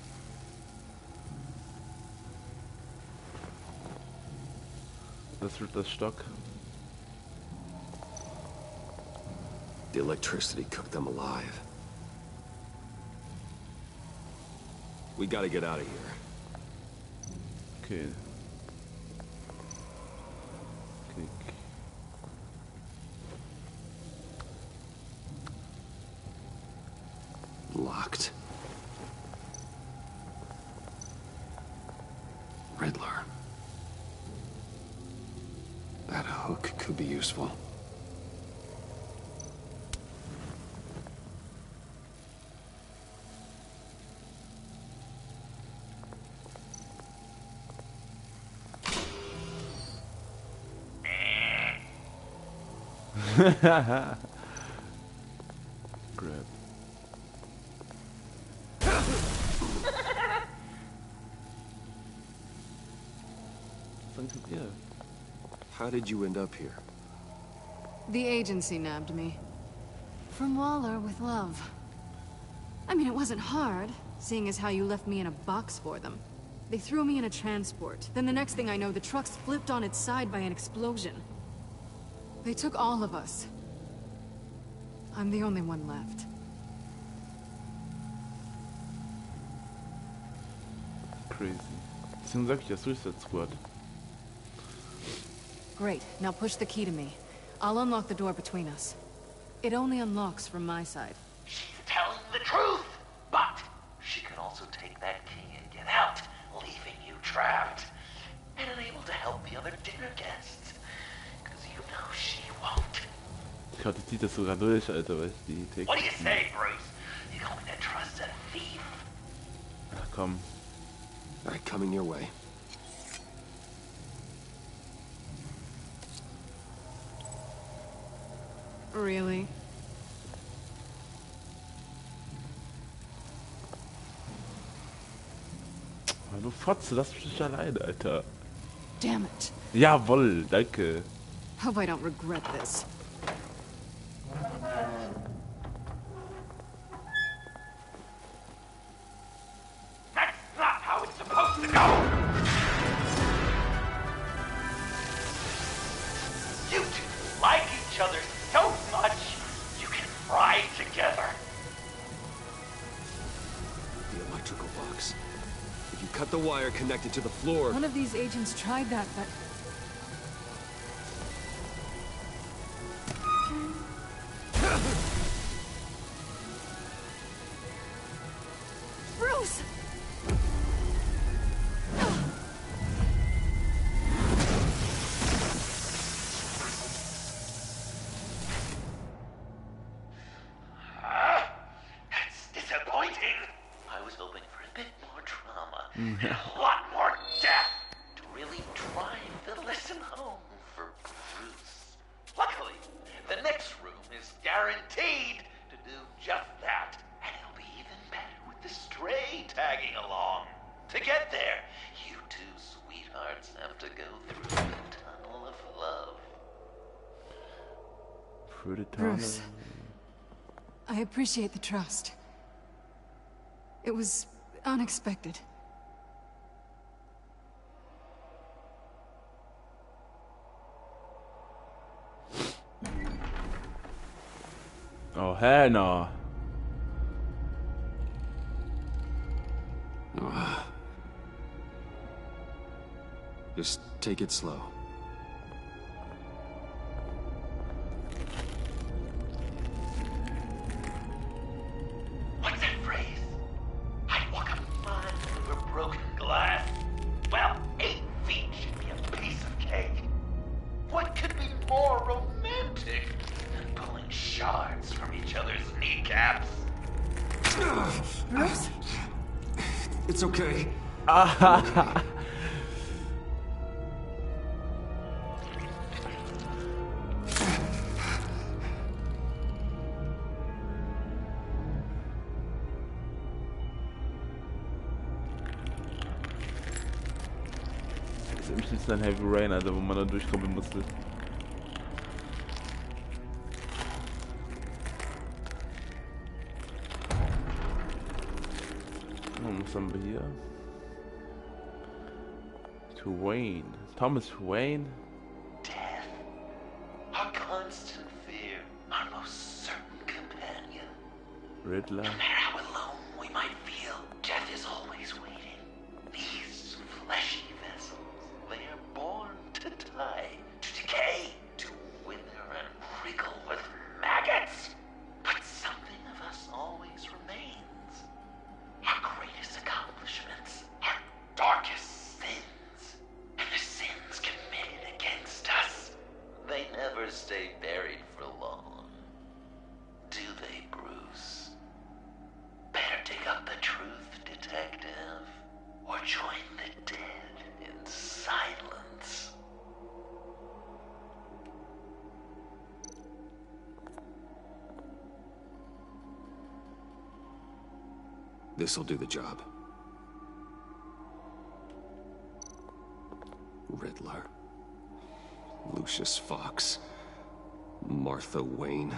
Das wird das Stock. The electricity cooked them alive. We gotta get out of here. Okay. Klick. Locked. Riddler. That hook could be useful. Grab. Yeah. How did you end up here? The agency nabbed me. From Waller with love. I mean, it wasn't hard, seeing as how you left me in a box for them. They threw me in a transport. Then the next thing I know, the truck's flipped on its side by an explosion. They took all of us. I'm the only one left. Crazy. Deswegen sag ich ja Suicide Squad. Great. Now push the key to me. I'll unlock the door between us. It only unlocks from my side. She's telling the truth, but she can also take that key and get out, leaving you trapped and unable to help the other dinner guests. Because you know she won't. Ich glaube, die zieht das sogar durch, Alter, weil ich die Texte... What do you say, Bruce? You going to trust a thief? Ach komm. All right, coming your way. Really? Du Fotze, lass mich nicht alleine, Alter. Damn it. Jawohl, danke. Hope I don't regret this. That's not how it's supposed to go! You two like each other so much, you can ride together. The electrical box. If you cut the wire connected to the floor... One of these agents tried that, but... Bruce! That's disappointing. I was hoping for a bit more drama and a lot more death to really drive the lesson home for Bruce. Luckily, the next room is guaranteed to do just that, and it'll be even better with the stray tagging along. To get there, you two sweethearts have to go through the tunnel of love. Through the tunnel. Bruce, I appreciate the trust. It was unexpected. Oh, hell no. Just take it slow. What's that phrase? I'd walk a mile over broken glass. Well, 8 feet should be a piece of cake. What could be more romantic than pulling shards from each other's kneecaps? Bruce? It's okay. Das ist im Schlüssel ein Heavy Rain, Alter, wo man da durchkommen musste. Oh, was haben wir hier? To Wayne. Thomas Wayne? Death. Our constant fear. Our most certain companion. Riddler. No matter how alone we might feel, death is always waiting. These fleshy vessels, they are born to die, to decay, to wither and wriggle with maggots. But something of us always remains. Our greatest accomplishments, our darkest sins, and the sins committed against us. They never stay buried for long. Do they, Bruce? Better dig up the truth, detective, or join the dead in silence. This'll do the job. Riddler. Lucius Fox. Martha Wayne.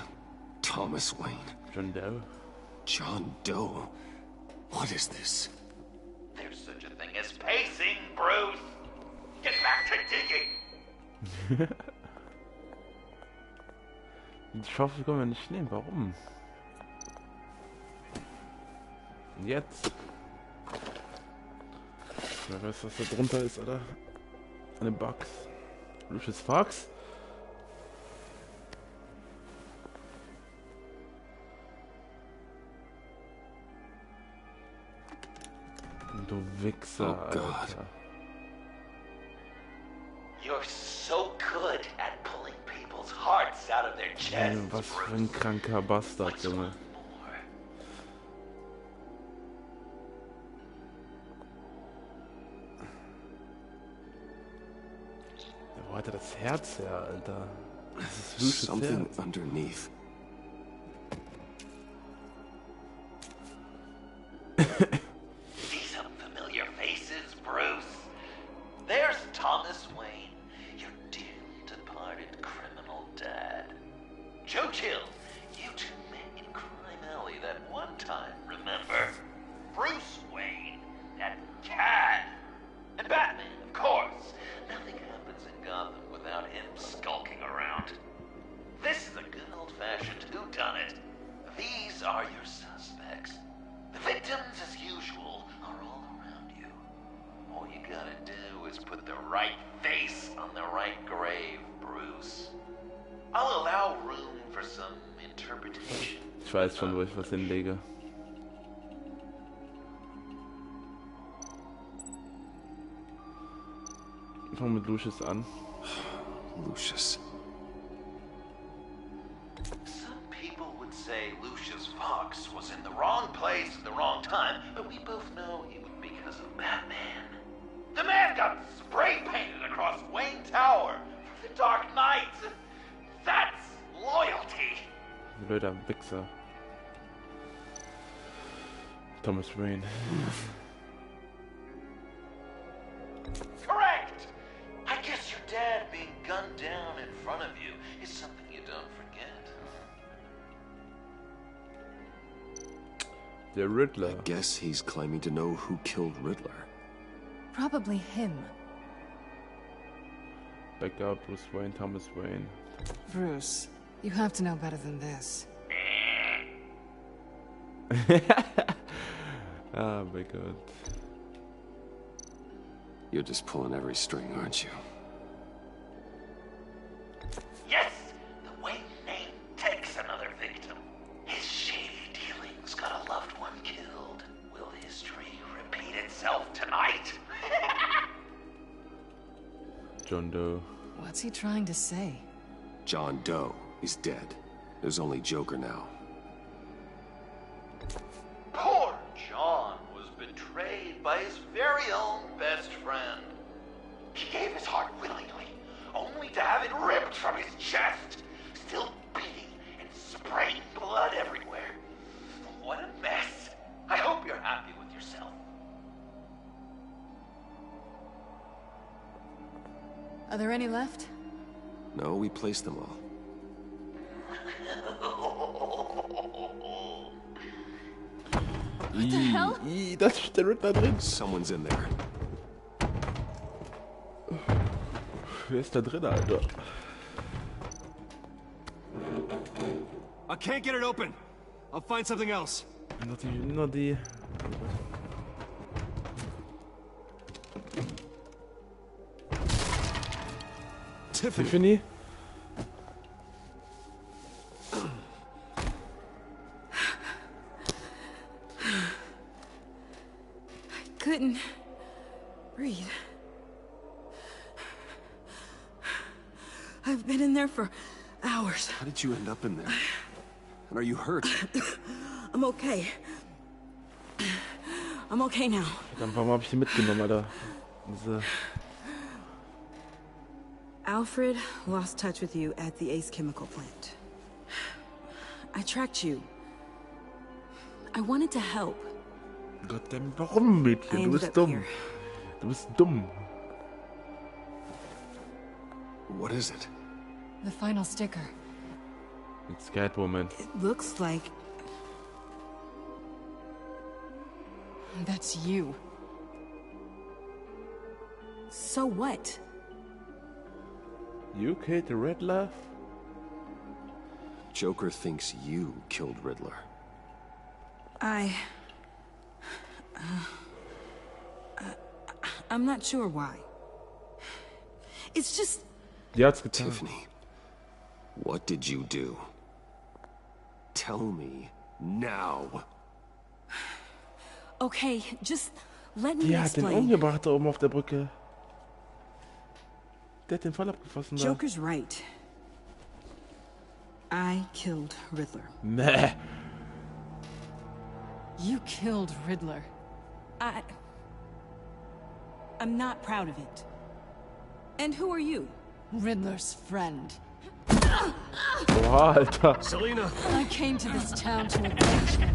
Thomas Wayne. John Doe. John Doe. What is this? There's such a thing as pacing, Bruce! Get back to digging! Die Schaufel können wir nicht nehmen, warum? Und jetzt? Wer weiß, was da drunter ist, Alter? Eine Box. Lucius Fox? Du Wichser, Oh God. Alter. You're so good at pulling people's hearts out of their chests, Was für Bruce. ein kranker Bastard, Junge. Wo hat er das Herz her, Alter? Das ist Lucius Something Herz. underneath. See some familiar faces, Bruce? There's Thomas Wayne. hardened criminal dad. Joe killed. You two met in Crime Alley that one time, remember? Bruce Wayne, that cad. And Batman, of course. Nothing happens in Gotham without him skulking around. This is a good old-fashioned whodunit. These are your suspects. The victims, as usual, are all around you. All you gotta do is put the right face on the right grave, Bruce. I'll allow room for some interpretation. Ich weiß schon, wo ich was hinlege. Fangen wir mit Lucius an. Lucius. Some people would say Lucius Fox was in the wrong place at the wrong time, but we both know it was because of Batman. The man got spray painted across Wayne Tower for the Dark Knight. That's loyalty. Blöder Wichser. Thomas Wayne. Correct! I guess your dad being gunned down in front of you is something you don't forget. Der Riddler. I guess he's claiming to know who killed Riddler. Probably him. Becker, Bruce Wayne, Thomas Wayne. Bruce, you have to know better than this. Ah, my God. You're just pulling every string, aren't you? Yes! The Wayne name takes another victim. His shady dealings got a loved one killed. Will history repeat itself tonight? John Doe. What's he trying to say? John Doe is dead. There's only Joker now. Poor John was betrayed by his very own best friend. He gave his heart willingly, only to have it ripped from his chest, still beating and spraying blood everywhere. What a mess. I hope you're happy with yourself. Are there any left? No, we placed them all. What the hell? Das ist der Riddler drin. Someone's in there. Wer ist da drin, Alter? I can't get it open. I'll find something else. Nur die. Tiffany? I couldn't breathe. I've been in there for hours. How did you end up in there? And are you hurt? I'm okay. I'm okay now. Dann warum habe ich die mitgenommen, Alter? Diese... Alfred lost touch with you at the Ace Chemical plant. I tracked you. I wanted to help. Gottverdammt, warum, Mädchen? Du bist dumm. Du bist dumm. What is it? The final sticker. It's Catwoman. It looks like... That's you. So what? You killed the Riddler? Joker thinks you killed Riddler. I'm not sure why. It's just... Die hat's getan. Tiffany, what did you do? Tell me now. Okay, just let me Die hat den explain. umgebracht da oben auf der Brücke. Der hat den voll abgefasst da. Joker's right. I killed Riddler. Nee. You killed Riddler. I'm not proud of it. And who are you? Riddler's friend. Boah, Alter. Selina! I came to this town to avenge him.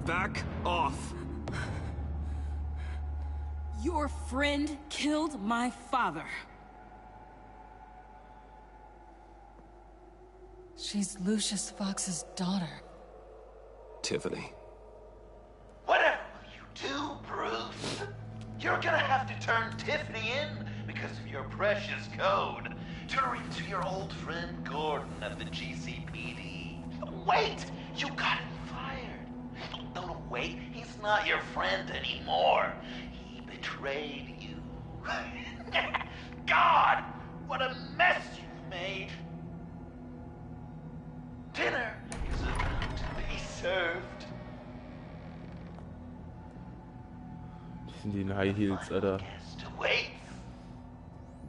Back off. Your friend killed my father. She's Lucius Fox's daughter. Tiffany. Whatever will you do, Bruce? You're gonna have to turn Tiffany in because of your precious code. Turn her into your old friend Gordon at the GCPD. Wait! You got him fired. No, wait. He's not your friend anymore. He betrayed you. God! What a mess you've made. Dinner is about to be served. Die sind die in High Heels, Alter.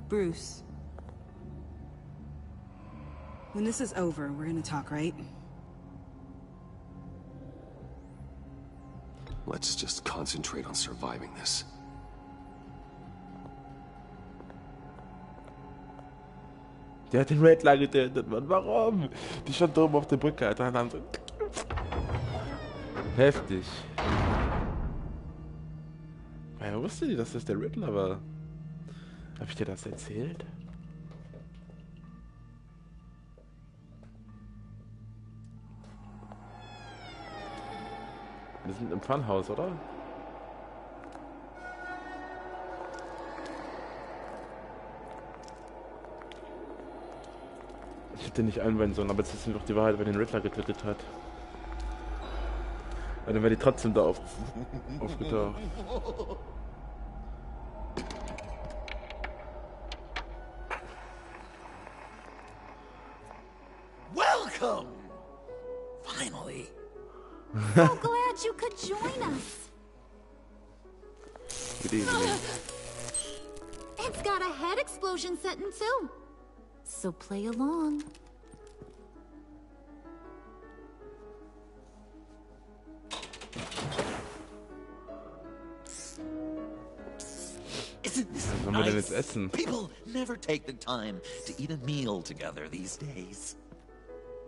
Bruce. When this is over, we're gonna talk, right? Let's just concentrate on surviving this. Der hat den Redler getötet, Mann. Warum? Die stand oben auf der Brücke, Alter. Und dann so. Heftig. Woher wusste die, dass das der Riddler war? Hab ich dir das erzählt? Wir sind im Funhaus, oder? Ich hätte nicht einwenden sollen, aber jetzt ist doch die Wahrheit, wer den Riddler getötet hat. Weil dann wäre die trotzdem da aufgetaucht. Welcome! Finally. So glad you could join us. Good evening. It's got a head explosion setting too. So play along. Isn't this Was sollen wir denn nice? jetzt essen? People never take the time to eat a meal together these days.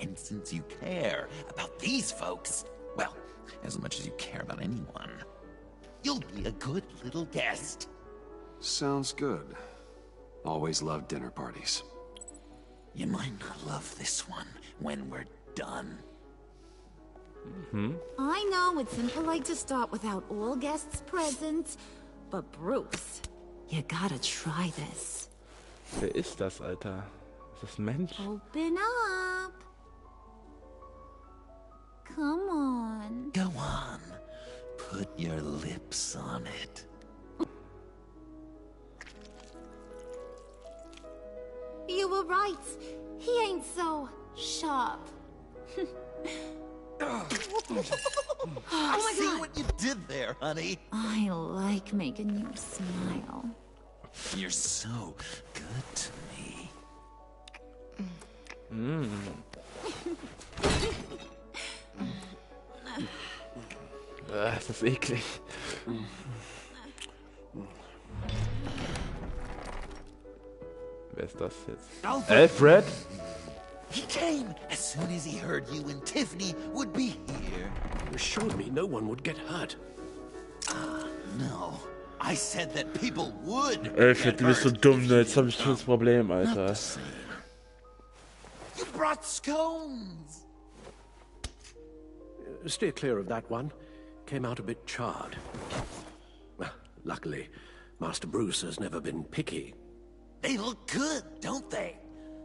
And since you care about these folks, well, as much as you care about anyone, you'll be a good little guest. Sounds good. Always loved dinner parties. You might not love this one when we're done. I know it's impolite to start without all guests present, but Bruce, you gotta try this. Wer ist das, Alter? Ist das ein Mensch? Open up. Come on. Go on. Put your lips on it. You were right. He ain't so sharp. I see what you did there, honey. I like making you smile. You're so good to me. Das ist eklig. Wer ist das jetzt? Alfred? He came as soon as he heard you and Tiffany would be here. You assured me no one would get hurt. No. I said that people would. Alfred, du bist so dumm, ne? Jetzt hab ich das Problem, Alter. You brought scones. Steer clear of that one. Came out a bit charred. Luckily, Master Bruce has never been picky. They look good, don't they?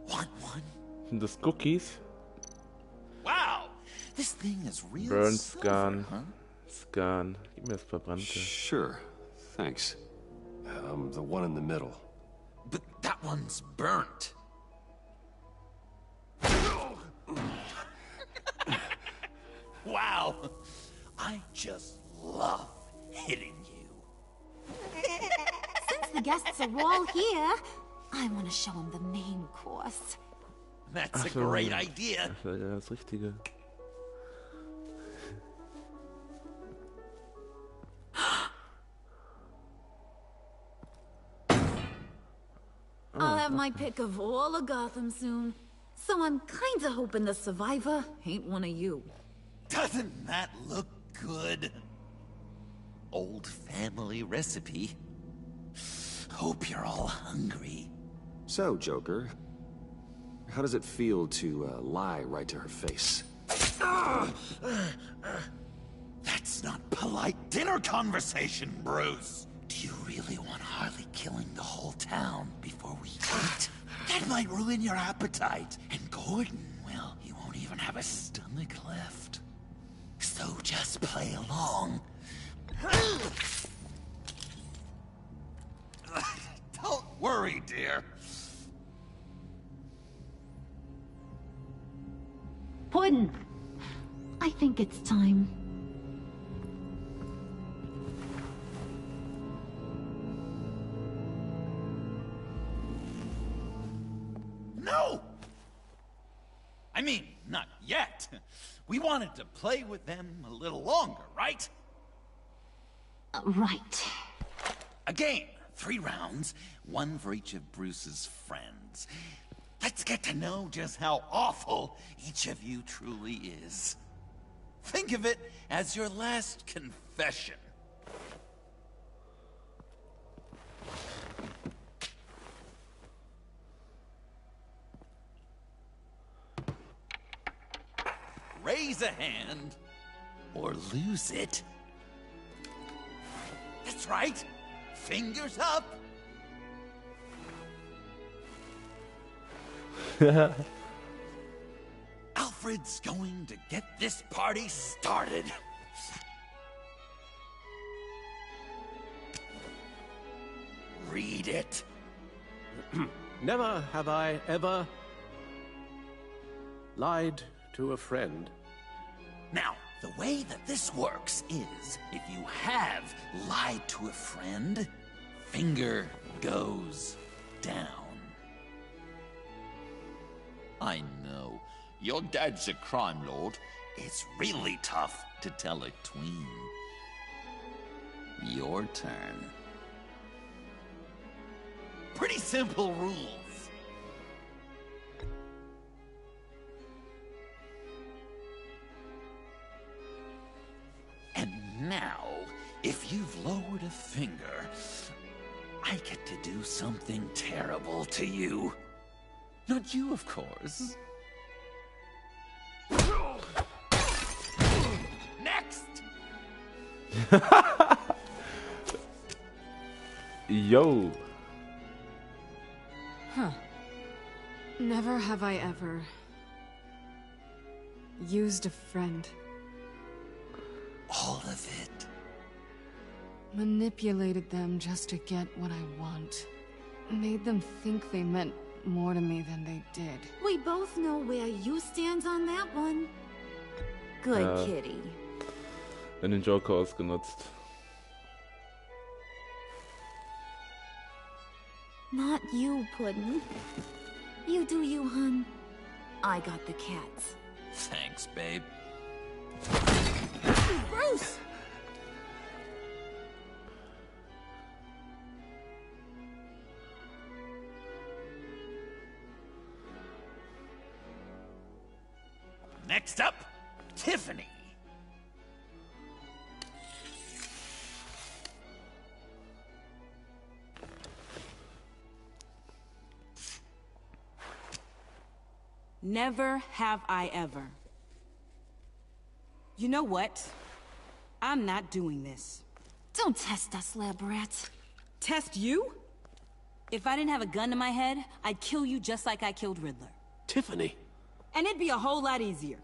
Want one? Sind das Cookies? Wow, this thing is real Burn, silver, scan, huh? scan. Gib mir das Verbrannte. Sure, thanks. The one in the middle. But that one's burnt. Wow, I just love hitting you. Since the guests are all here, I want to show them the main course. That's a great idea. Das war ja das Richtige. I'll have my pick of all of Gotham soon. So I'm kinda hoping the survivor ain't one of you. Doesn't that look good? Old family recipe. hope you're all hungry. So, Joker, how does it feel to lie right to her face? That's not polite dinner conversation, Bruce. Do you really want Harley killing the whole town before we eat? That might ruin your appetite. And Gordon, well, he won't even have a stomach left. So just play along. Don't worry, dear. Puddin', I think it's time. No! I mean, not yet. We wanted to play with them a little longer, right? Right. A game. 3 rounds, 1 for each of Bruce's friends. Let's get to know just how awful each of you truly is. Think of it as your last confession. Raise a hand, or lose it. That's right. Fingers up. Alfred's going to get this party started. Read it. Never have I ever lied to a friend. Now, the way that this works is, if you have lied to a friend, finger goes down. I know. Your dad's a crime lord. It's really tough to tell a tween. Your turn. Pretty simple rules. And now, if you've lowered a finger, I get to do something terrible to you. Not you, of course. Next! Yo. Huh. Never have I ever used a friend. All of it. Manipulated them just to get what I want. Made them think they meant more to me than they did. We both know where you stand on that one. Good kitty. Den Joker ausgenutzt. Not you, Puddin'. You do you, hun. I got the cats. Thanks, babe. Bruce! Next up, Tiffany. Never have I ever. You know what? I'm not doing this. Don't test us, lab rat. Test you? If I didn't have a gun to my head, I'd kill you just like I killed Riddler. Tiffany. And it'd be a whole lot easier.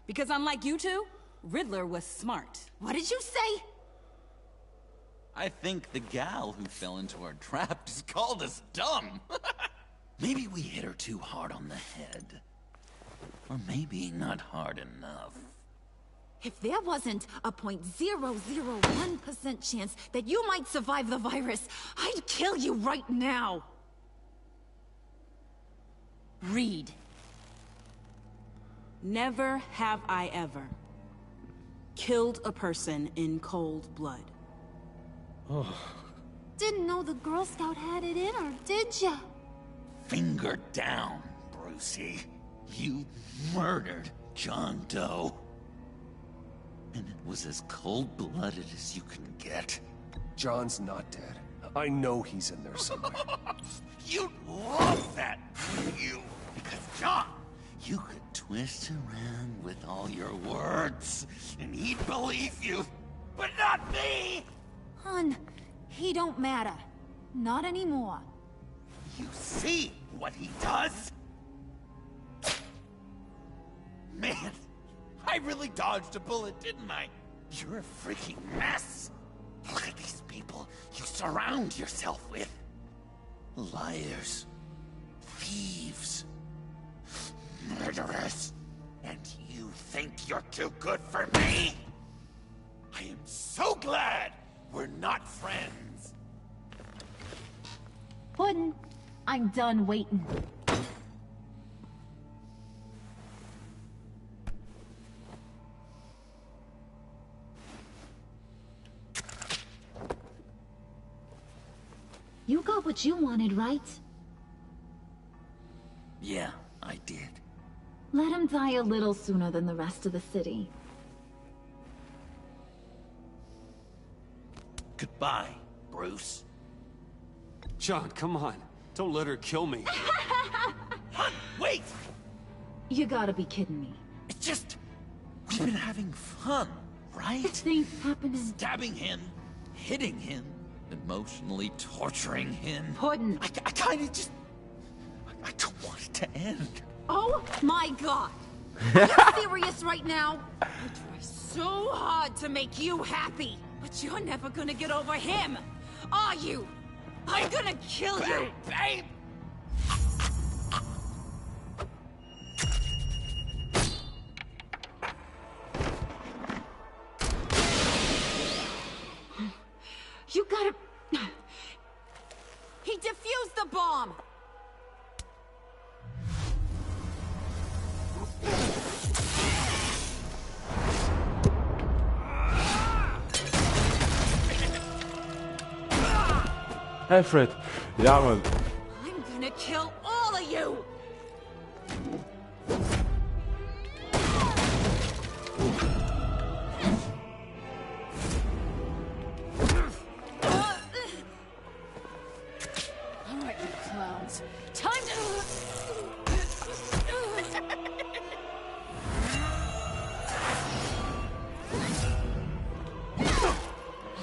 Because unlike you two, Riddler was smart. What did you say? I think the gal who fell into our trap just called us dumb. Maybe we hit her too hard on the head. Or maybe not hard enough. If there wasn't a 0.001% chance that you might survive the virus, I'd kill you right now. Read. Never have I ever killed a person in cold blood. Didn't know the Girl Scout had it in her, did ya? Finger down, Brucey. You murdered John Doe. And it was as cold-blooded as you can get. John's not dead. I know he's in there somewhere. You'd love that, wouldn't you? Because, John, you could twist around with all your words, and he'd believe you. But not me! Hun, he don't matter. Not anymore. You see what he does? Man, I really dodged a bullet, didn't I? You're a freaking mess. Look at these people you surround yourself with. Liars. Thieves. Murderers. And you think you're too good for me? I am so glad we're not friends. Puddin', I'm done waiting. You got what you wanted, right? Yeah, I did. Let him die a little sooner than the rest of the city. Goodbye, Bruce. John, come on. Don't let her kill me. Wait! You gotta be kidding me. It's just... we've been having fun, right? Things happening. Stabbing him, hitting him, emotionally torturing him. Puddin'. I kinda just... I don't want it to end. Oh my god! Are you serious right now? I try so hard to make you happy, but you're never gonna get over him, are you? I'm gonna kill you! Babe! You gotta... He defused the bomb! Hey Fred. Ja man. I'm gonna kill all of you! Alright, you clowns. Time to...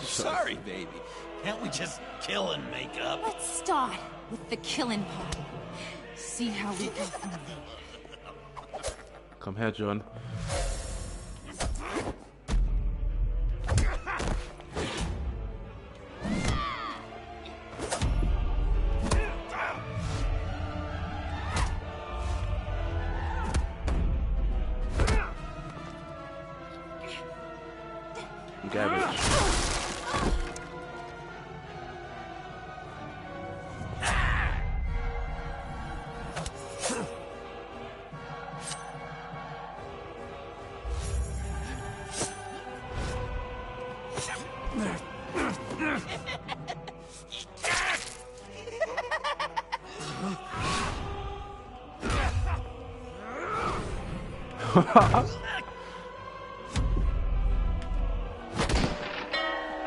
Sorry, baby. Can't we just kill and make up? Let's start with the killing part. See how we go from there. Komm her, John. Garbage.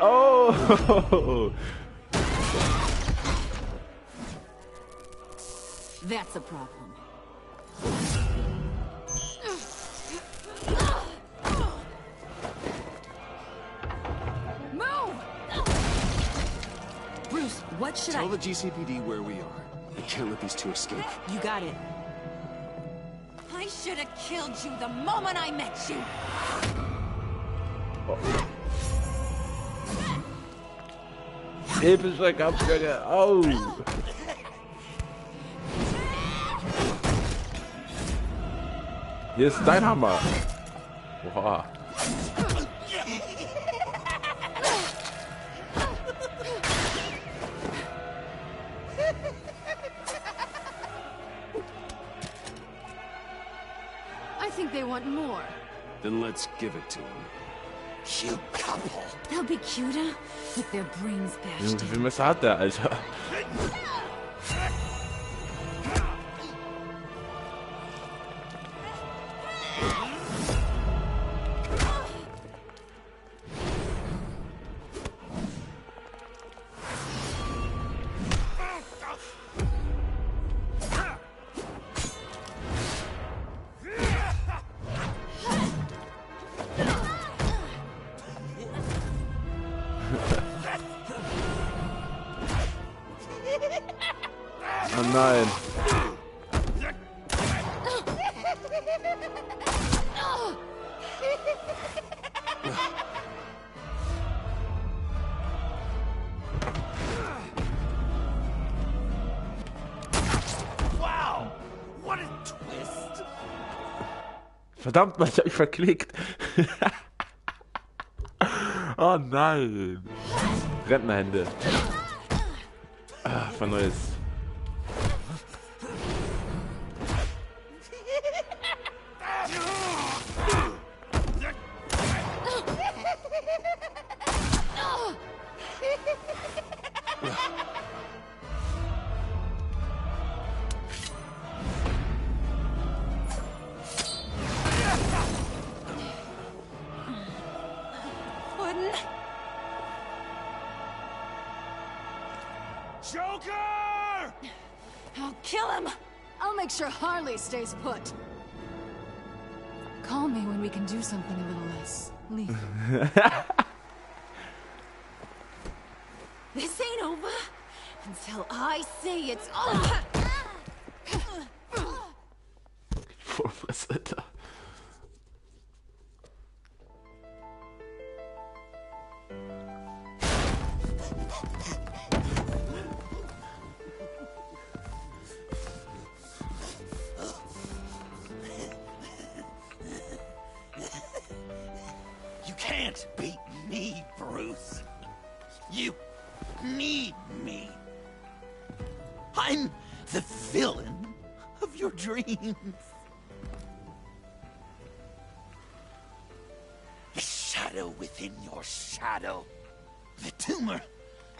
Oh! That's a problem. Move! Bruce, what should Tell the GCPD where we are. We can't let these two escape. You got it. I should have killed you the moment I met you. Epischer Kampfgönner. Oh! Hier ist dein Hammer. Boah. I think they want more. Then let's give it to them. Cute couple. They'll be cuter with their brains bashed Junge, wie viel Messer hat der, Alter? Oh nein. Wow! What a twist! Verdammt, was hab ich verklickt. Oh nein. Rentnerhände. Ah, von Neues. Joker! I'll kill him! I'll make sure Harley stays put. Call me when we can do something a little less lethal. This ain't over until I say it's over. Vollfresse, Alter. You can't beat me, Bruce. You need me. I'm the villain of your dreams. The shadow within your shadow. The tumor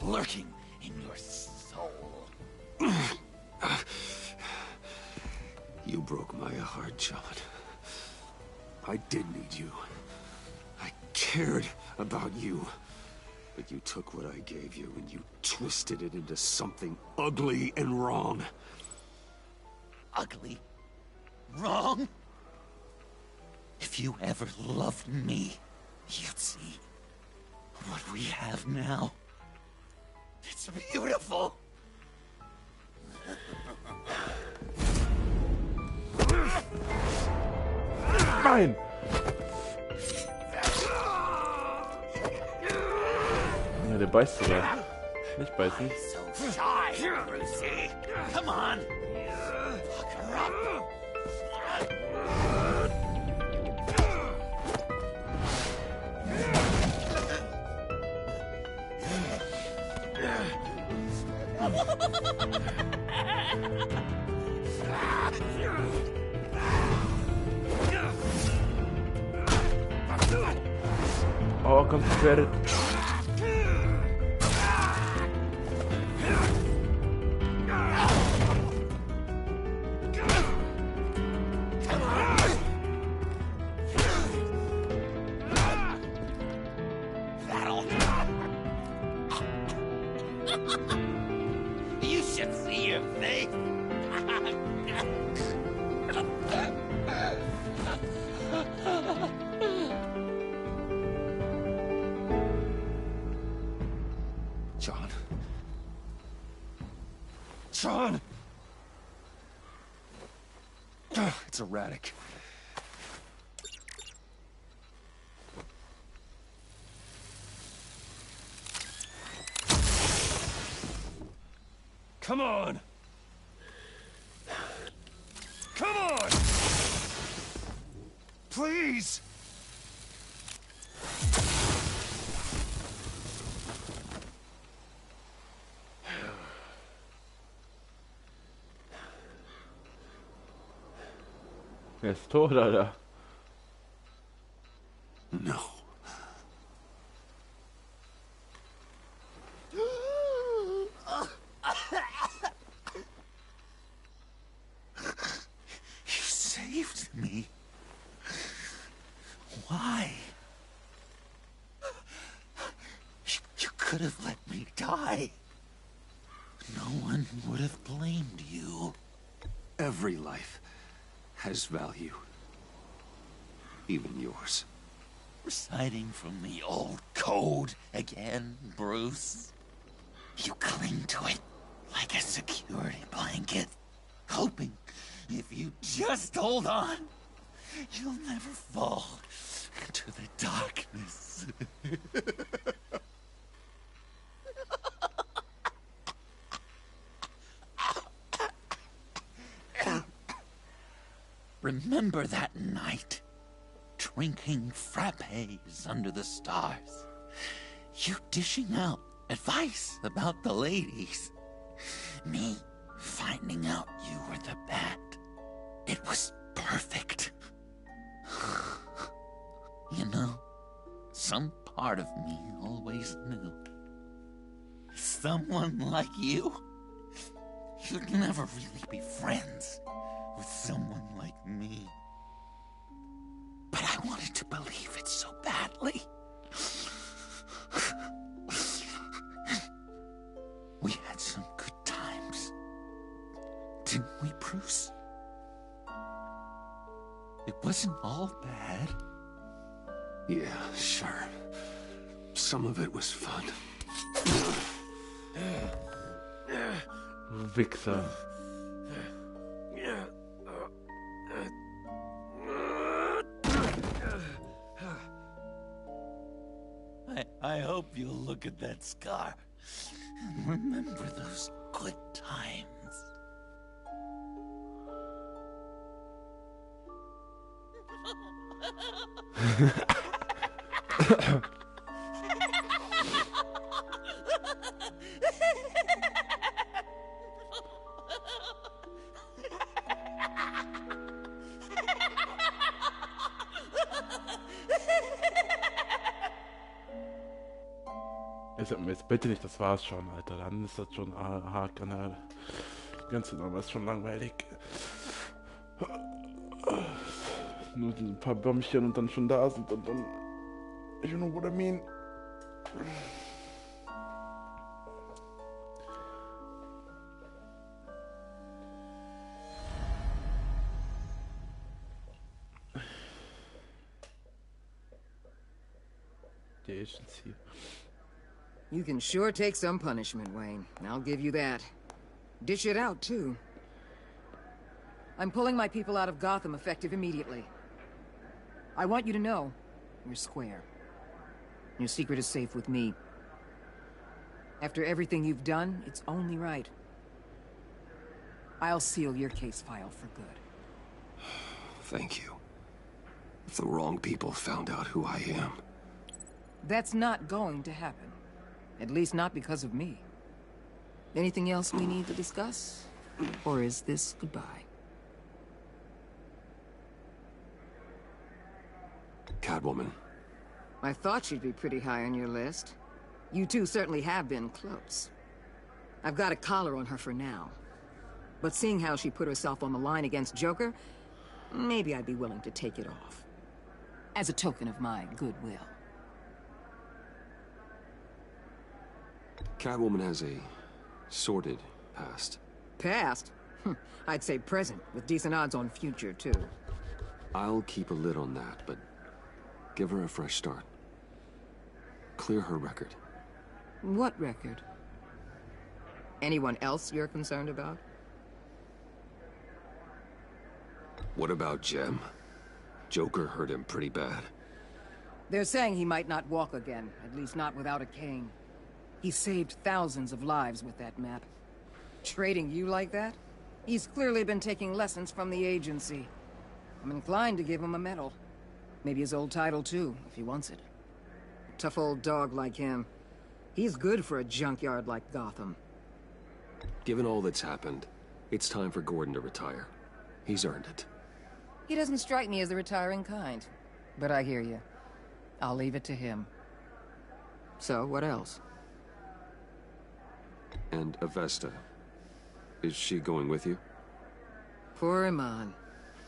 lurking in your soul. You broke my heart, John. I did need you. I cared about you. But you took what I gave you and you twisted it into something ugly and wrong. Ugly? Wrong? If you ever loved me, you'd see what we have now. It's beautiful. Nein! Ja, der beißt sogar. Nicht beißen. So shy, Brucey. Come on. Fuck her up. Oh, kommt die Credit. You should see your face. John? John! It's erratic. Come on! Come on! Please! Er ist tot, Alter. No. You saved me. Why? You could have let me die. No one would have blamed you. Every life has value. Even yours. Reciting from the old code again, Bruce. You cling to it like a security blanket, hoping if you just hold on, you'll never fall into the darkness. Remember that night, drinking frappes under the stars, you dishing out advice about the ladies, me finding out you were the bat. It was perfect. You know, some part of me always knew. Someone like you, you'd never really be friends with someone like me. But I wanted to believe it so badly. We had some good times, didn't we, Bruce? It wasn't all bad. Yeah, sure. Some of it was fun. Wichser. I hope you'll look at that scar and remember those good times. Jetzt bitte nicht, das war's schon, Alter. Dann ist das schon Haarkanal. Ganz genau, aber ist schon langweilig. Nur ein paar Bömmchen und dann schon da sind und dann. You know what I mean? Die Agency. You can sure take some punishment, Wayne. I'll give you that. Dish it out, too. I'm pulling my people out of Gotham effective immediately. I want you to know, you're square. Your secret is safe with me. After everything you've done, it's only right. I'll seal your case file for good. Thank you. If the wrong people found out who I am... That's not going to happen. At least not because of me. Anything else we need to discuss? Or is this goodbye? Catwoman. I thought she'd be pretty high on your list. You two certainly have been close. I've got a collar on her for now. But seeing how she put herself on the line against Joker, maybe I'd be willing to take it off. As a token of my goodwill. Catwoman has a sordid past. Past? I'd say present, with decent odds on future, too. I'll keep a lid on that, but give her a fresh start. Clear her record. What record? Anyone else you're concerned about? What about Jem? Joker hurt him pretty bad. They're saying he might not walk again, at least not without a cane. He saved thousands of lives with that map. Trading you like that? He's clearly been taking lessons from the agency. I'm inclined to give him a medal. Maybe his old title too, if he wants it. A tough old dog like him. He's good for a junkyard like Gotham. Given all that's happened, it's time for Gordon to retire. He's earned it. He doesn't strike me as the retiring kind. But I hear you. I'll leave it to him. So, what else? And Avesta. Is she going with you? Poor Iman.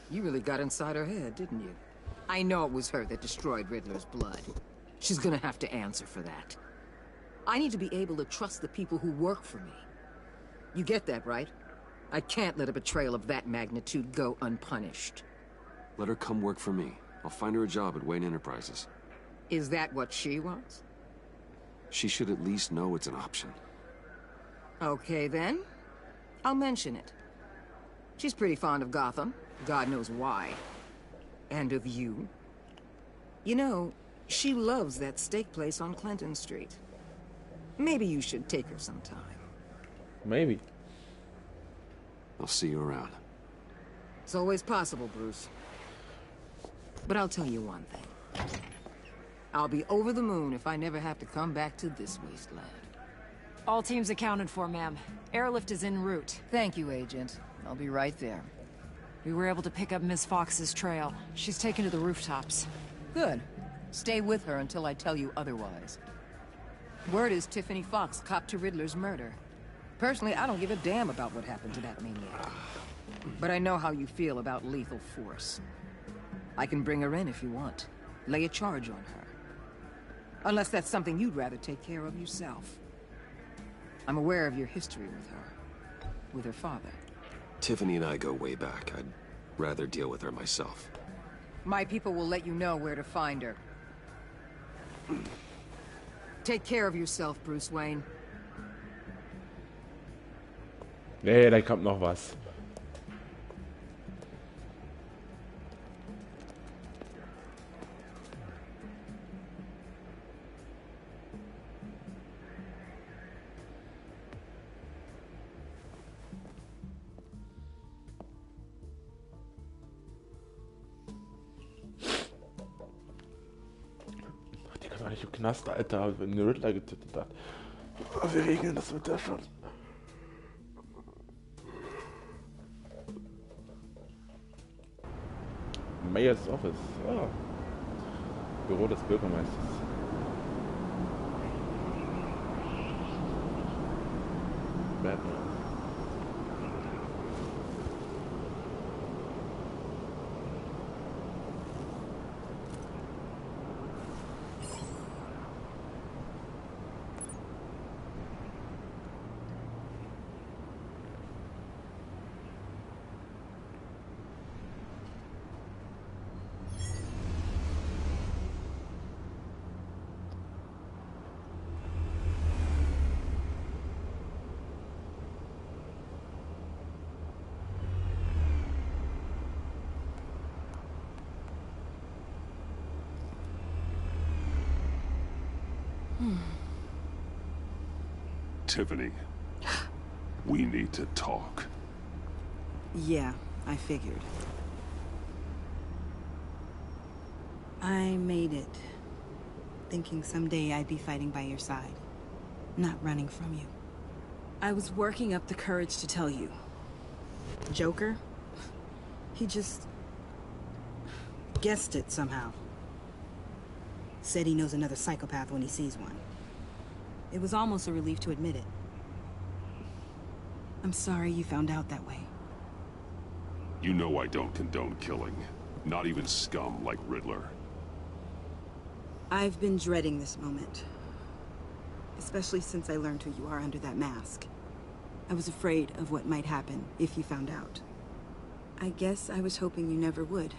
You really got inside her head, didn't you? I know it was her that destroyed Riddler's blood. She's gonna have to answer for that. I need to be able to trust the people who work for me. You get that, right? I can't let a betrayal of that magnitude go unpunished. Let her come work for me. I'll find her a job at Wayne Enterprises. Is that what she wants? She should at least know it's an option. Okay, then. I'll mention it. She's pretty fond of Gotham. God knows why. And of you. You know, she loves that steak place on Clinton Street. Maybe you should take her sometime. Maybe. I'll see you around. It's always possible, Bruce. But I'll tell you one thing. I'll be over the moon if I never have to come back to this wasteland. All teams accounted for, ma'am. Airlift is en route. Thank you, Agent. I'll be right there. We were able to pick up Miss Fox's trail. She's taken to the rooftops. Good. Stay with her until I tell you otherwise. Word is Tiffany Fox copped to Riddler's murder. Personally, I don't give a damn about what happened to that maniac. But I know how you feel about lethal force. I can bring her in if you want. Lay a charge on her. Unless that's something you'd rather take care of yourself. I'm aware of your history with her. With her father. Tiffany and I go way back. I'd rather deal with her myself. My people will let you know where to find her. Take care of yourself, Bruce Wayne. Nee, da kommt noch was. Die kann doch nicht im Knast, Alter, wenn eine Riddler getötet hat. Wir regeln das mit der schon. Mayor's Office. Ah. Büro des Bürgermeisters. Batman. Tiffany, we need to talk. Yeah, I figured. I made it. Thinking someday I'd be fighting by your side. Not running from you. I was working up the courage to tell you. Joker? He just... guessed it somehow. Said he knows another psychopath when he sees one. It was almost a relief to admit it. I'm sorry you found out that way. You know I don't condone killing. Not even scum like Riddler. I've been dreading this moment. Especially since I learned who you are under that mask. I was afraid of what might happen if you found out. I guess I was hoping you never would.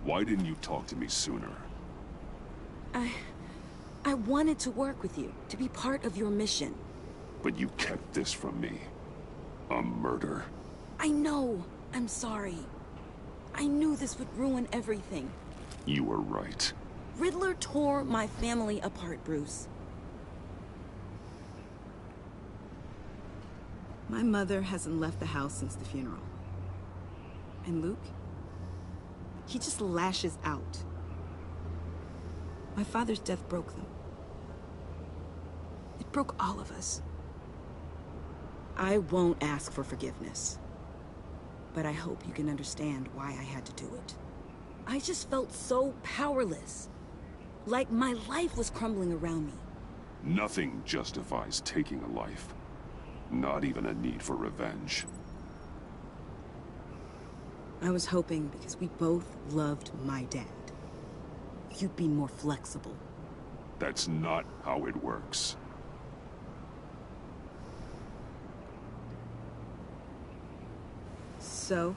Why didn't you talk to me sooner? I wanted to work with you, to be part of your mission. But you kept this from me. A murder. I know. I'm sorry. I knew this would ruin everything. You were right. Riddler tore my family apart, Bruce. My mother hasn't left the house since the funeral. And Luke? He just lashes out. My father's death broke them. It broke all of us. I won't ask for forgiveness. But I hope you can understand why I had to do it. I just felt so powerless. Like my life was crumbling around me. Nothing justifies taking a life. Not even a need for revenge. I was hoping because we both loved my dad. You'd be more flexible. That's not how it works. So,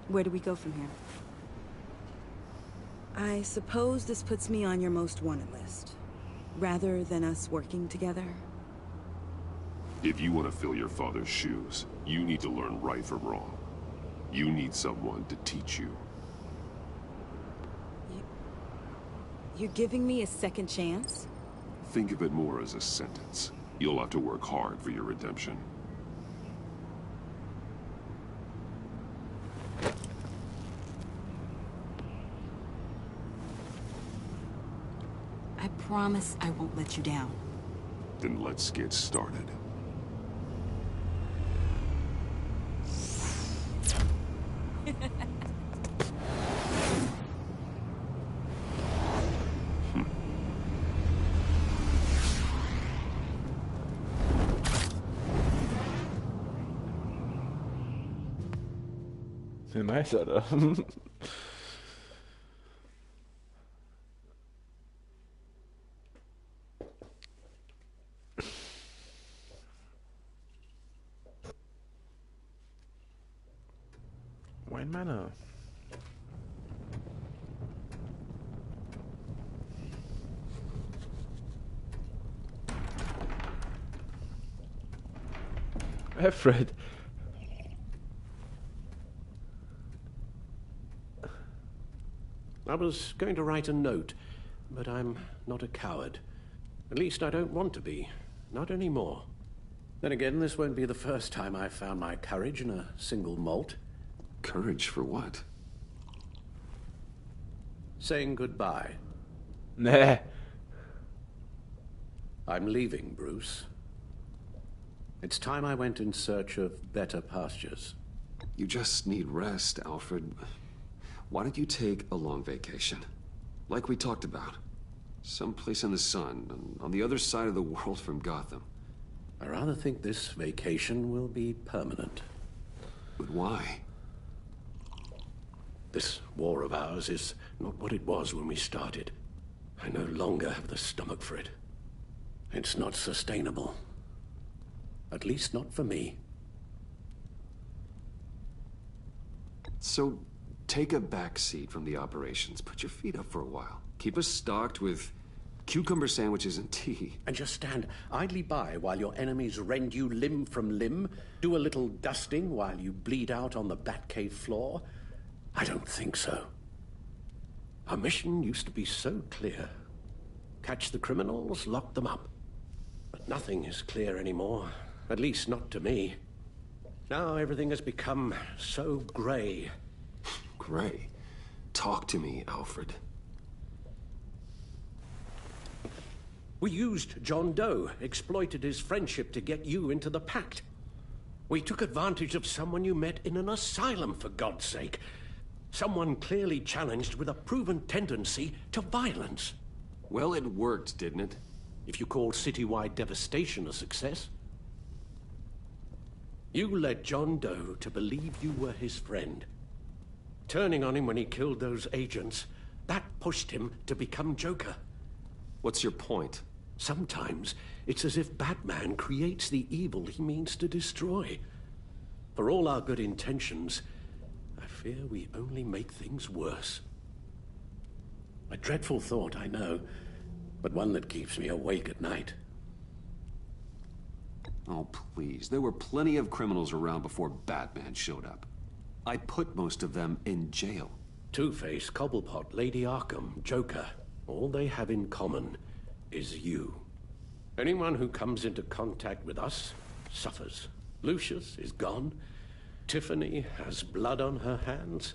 where do we go from here? I suppose this puts me on your most wanted list. Rather than us working together. If you want to fill your father's shoes, you need to learn right from wrong. You need someone to teach you. You're giving me a second chance? Think of it more as a sentence. You'll have to work hard for your redemption. I promise I won't let you down. Then let's get started. Nice, Alter. Wayne Manor. Fred. I was going to write a note, but I'm not a coward. At least I don't want to be. Not anymore. Then again, this won't be the first time I've found my courage in a single malt. Courage for what? Saying goodbye. Nah. I'm leaving, Bruce. It's time I went in search of better pastures. You just need rest, Alfred. Why don't you take a long vacation? Like we talked about. Someplace in the sun, on the other side of the world from Gotham. I rather think this vacation will be permanent. But why? This war of ours is not what it was when we started. I no longer have the stomach for it. It's not sustainable. At least not for me. So, take a back seat from the operations. Put your feet up for a while. Keep us stocked with cucumber sandwiches and tea. And just stand idly by while your enemies rend you limb from limb? Do a little dusting while you bleed out on the Batcave floor? I don't think so. Our mission used to be so clear. Catch the criminals, lock them up. But nothing is clear anymore. At least not to me. Now everything has become so grey. Grey? Talk to me, Alfred. We used John Doe, exploited his friendship to get you into the pact. We took advantage of someone you met in an asylum, for God's sake. Someone clearly challenged with a proven tendency to violence. Well, it worked, didn't it? If you call citywide devastation a success. You led John Doe to believe you were his friend. Turning on him when he killed those agents, that pushed him to become Joker. What's your point? Sometimes it's as if Batman creates the evil he means to destroy. For all our good intentions, I fear we only make things worse. A dreadful thought, I know, but one that keeps me awake at night. Oh, please. There were plenty of criminals around before Batman showed up. I put most of them in jail. Two-Face, Cobblepot, Lady Arkham, Joker. All they have in common is you. Anyone who comes into contact with us suffers. Lucius is gone. Tiffany has blood on her hands.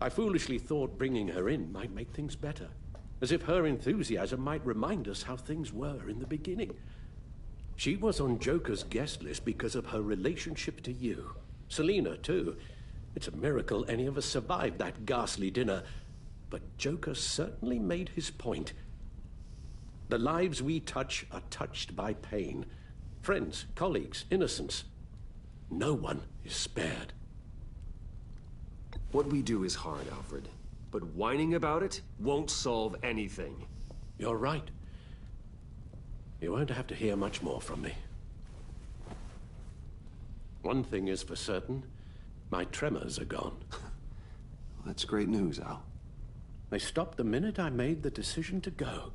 I foolishly thought bringing her in might make things better. As if her enthusiasm might remind us how things were in the beginning. She was on Joker's guest list because of her relationship to you. Selina, too. It's a miracle any of us survived that ghastly dinner. But Joker certainly made his point. The lives we touch are touched by pain. Friends, colleagues, innocents. No one is spared. What we do is hard, Alfred. But whining about it won't solve anything. You're right. You won't have to hear much more from me. One thing is for certain. My tremors are gone. That's great news, Al. They stopped the minute I made the decision to go.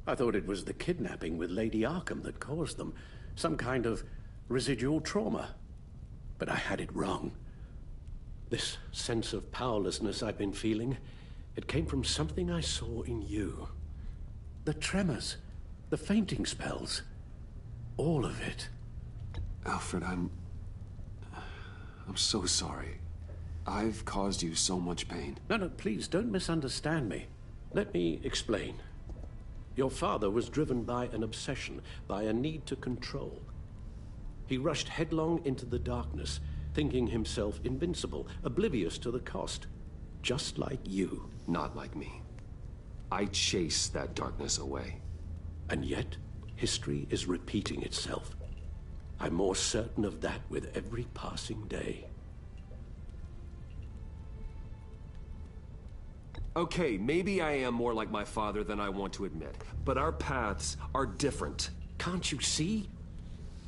I thought it was the kidnapping with Lady Arkham that caused them. Some kind of residual trauma. But I had it wrong. This sense of powerlessness I've been feeling, it came from something I saw in you. The tremors, the fainting spells, all of it. Alfred, I'm so sorry. I've caused you so much pain. No, please, don't misunderstand me. Let me explain. Your father was driven by an obsession, by a need to control. He rushed headlong into the darkness, thinking himself invincible, oblivious to the cost. Just like you. Not like me. I chase that darkness away. And yet, history is repeating itself. I'm more certain of that with every passing day. Okay, maybe I am more like my father than I want to admit, but our paths are different. Can't you see?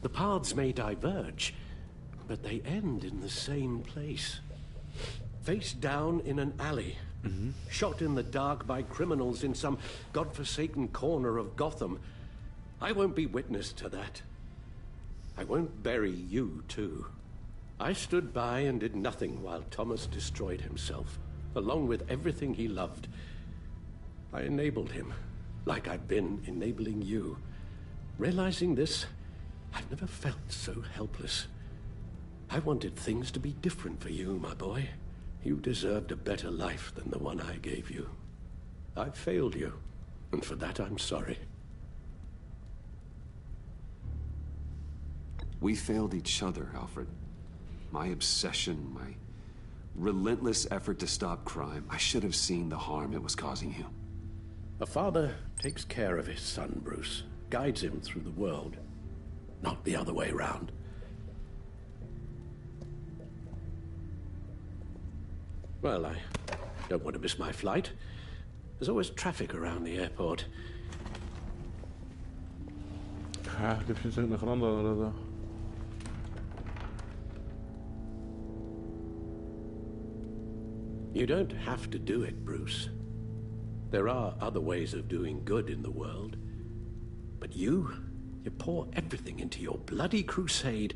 The paths may diverge, but they end in the same place. Face down in an alley. Shot in the dark by criminals in some godforsaken corner of Gotham. I won't be witness to that. I won't bury you, too. I stood by and did nothing while Thomas destroyed himself, along with everything he loved. I enabled him, like I've been enabling you. Realizing this, I've never felt so helpless. I wanted things to be different for you, my boy. You deserved a better life than the one I gave you. I failed you, and for that I'm sorry. We failed each other, Alfred. My obsession, my relentless effort to stop crime. I should have seen the harm it was causing you. A father takes care of his son, Bruce. Guides him through the world. Not the other way around. Well, I don't want to miss my flight. There's always traffic around the airport. Ja, ik heb je zin nog een andere oder so. You don't have to do it, Bruce. There are other ways of doing good in the world. But you pour everything into your bloody crusade.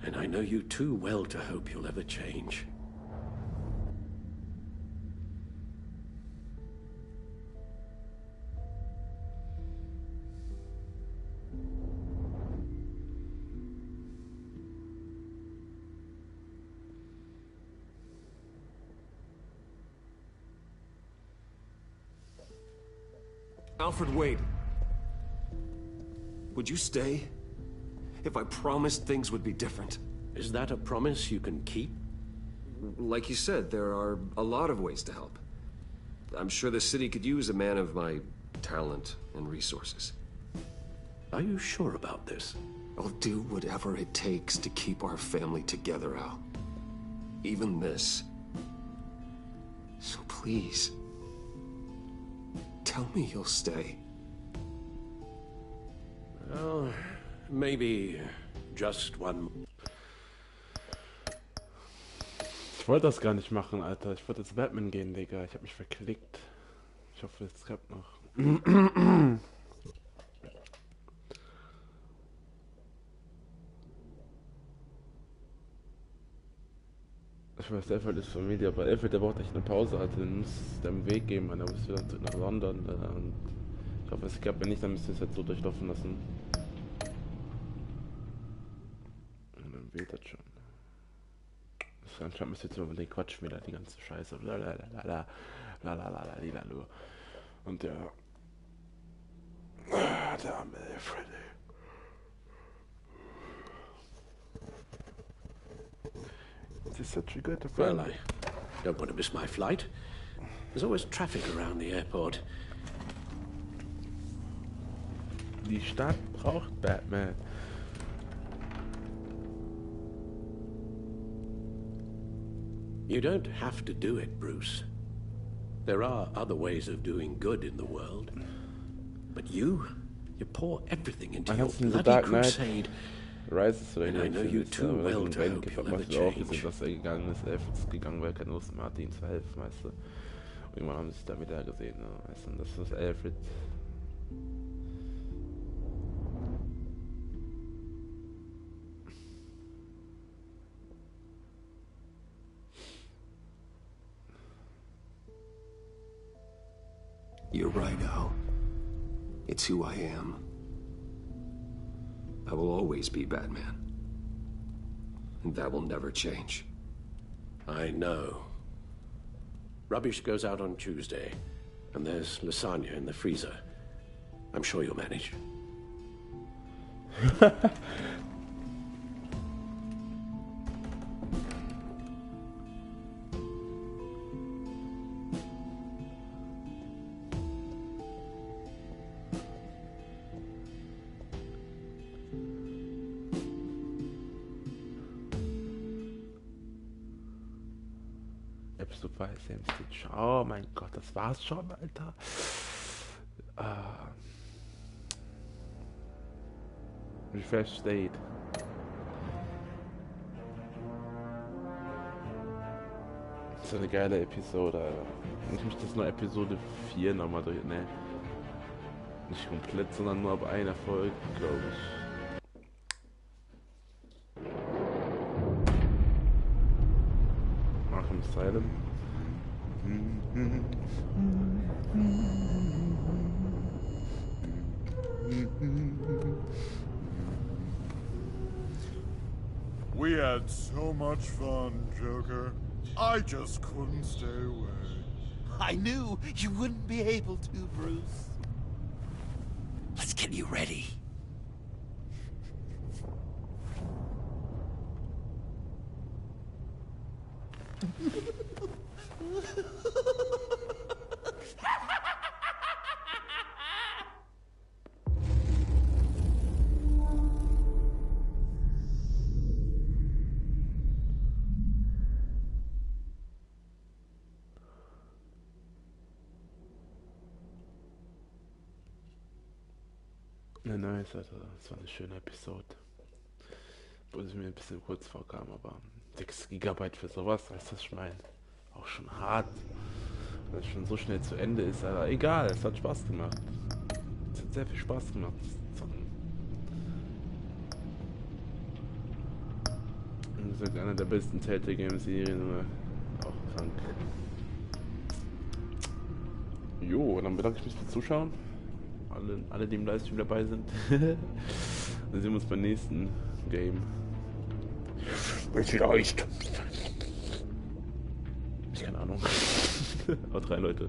And I know you too well to hope you'll ever change. Alfred, wait. Would you stay? If I promised things would be different. Is that a promise you can keep? Like you said, there are a lot of ways to help. I'm sure the city could use a man of my talent and resources. Are you sure about this? I'll do whatever it takes to keep our family together, Al. Even this. So please, tell me you'll stay. Well, maybe just one. Ich wollte das gar nicht machen, Alter. Ich wollte jetzt Batman gehen, Digga. Ich hab mich verklickt. Ich hoffe, es klappt noch. Ich weiß, Alfred ist Familie, aber Alfred, der braucht echt eine Pause, Alter. Den muss der einen Weg geben, man. Der muss wieder zurück nach London. Und ich hoffe, es klappt. Wenn nicht, dann müsst ihr es halt so durchlaufen lassen. Und dann wird das schon. Anscheinend müsst ihr jetzt überlegen, quatschen wir da die ganze Scheiße. Und der arme Alfred. It's such a good friend. Well, I don't want to miss my flight. There's always traffic around the airport. Die Stadt braucht Batman. You don't have to do it, Bruce. There are other ways of doing good in the world. But you pour everything into your bloody crusade. Rises oder and I know you too well to hope you'll ever change. Dass er gegangen ist, Alfred ist gegangen, weil er keine Lust mehr hatte, ihm zu helfen, weißt du. Irgendwann haben sie sich da wieder gesehen, ne? Weißt du, das ist Alfred. You're right, Al. It's who I am. I will always be Batman. And that will never change. I know. Rubbish goes out on Tuesday, and there's lasagna in the freezer. I'm sure you'll manage. Episode 5, Sam Stitch. Oh mein Gott, das war's schon, Alter. Refresh State. Das ist eine geile Episode, Alter. Ich möchte das nur Episode 4 nochmal durch. Ne. Nicht komplett, sondern nur ab einer Folge, glaube ich. Arkham Asylum. We had so much fun, Joker. I just couldn't stay away. I knew you wouldn't be able to, Bruce. Let's get you ready. Ja, nice, Alter. Das war eine schöne Episode. Obwohl es mir ein bisschen kurz vorkam, aber 6 GB für sowas, weißt du, was ich meine? Auch schon hart. Weil es schon so schnell zu Ende ist, Alter. Egal, es hat Spaß gemacht. Es hat sehr viel Spaß gemacht, das Zocken. Wie gesagt, eine der besten Telltale-Game-Serien, auch krank. Jo, dann bedanke ich mich fürs Zuschauen. Alle, die im Livestream dabei sind. Dann sehen wir uns beim nächsten Game. Wenn es wieder reicht. Ich keine Ahnung. Haut rein, Leute.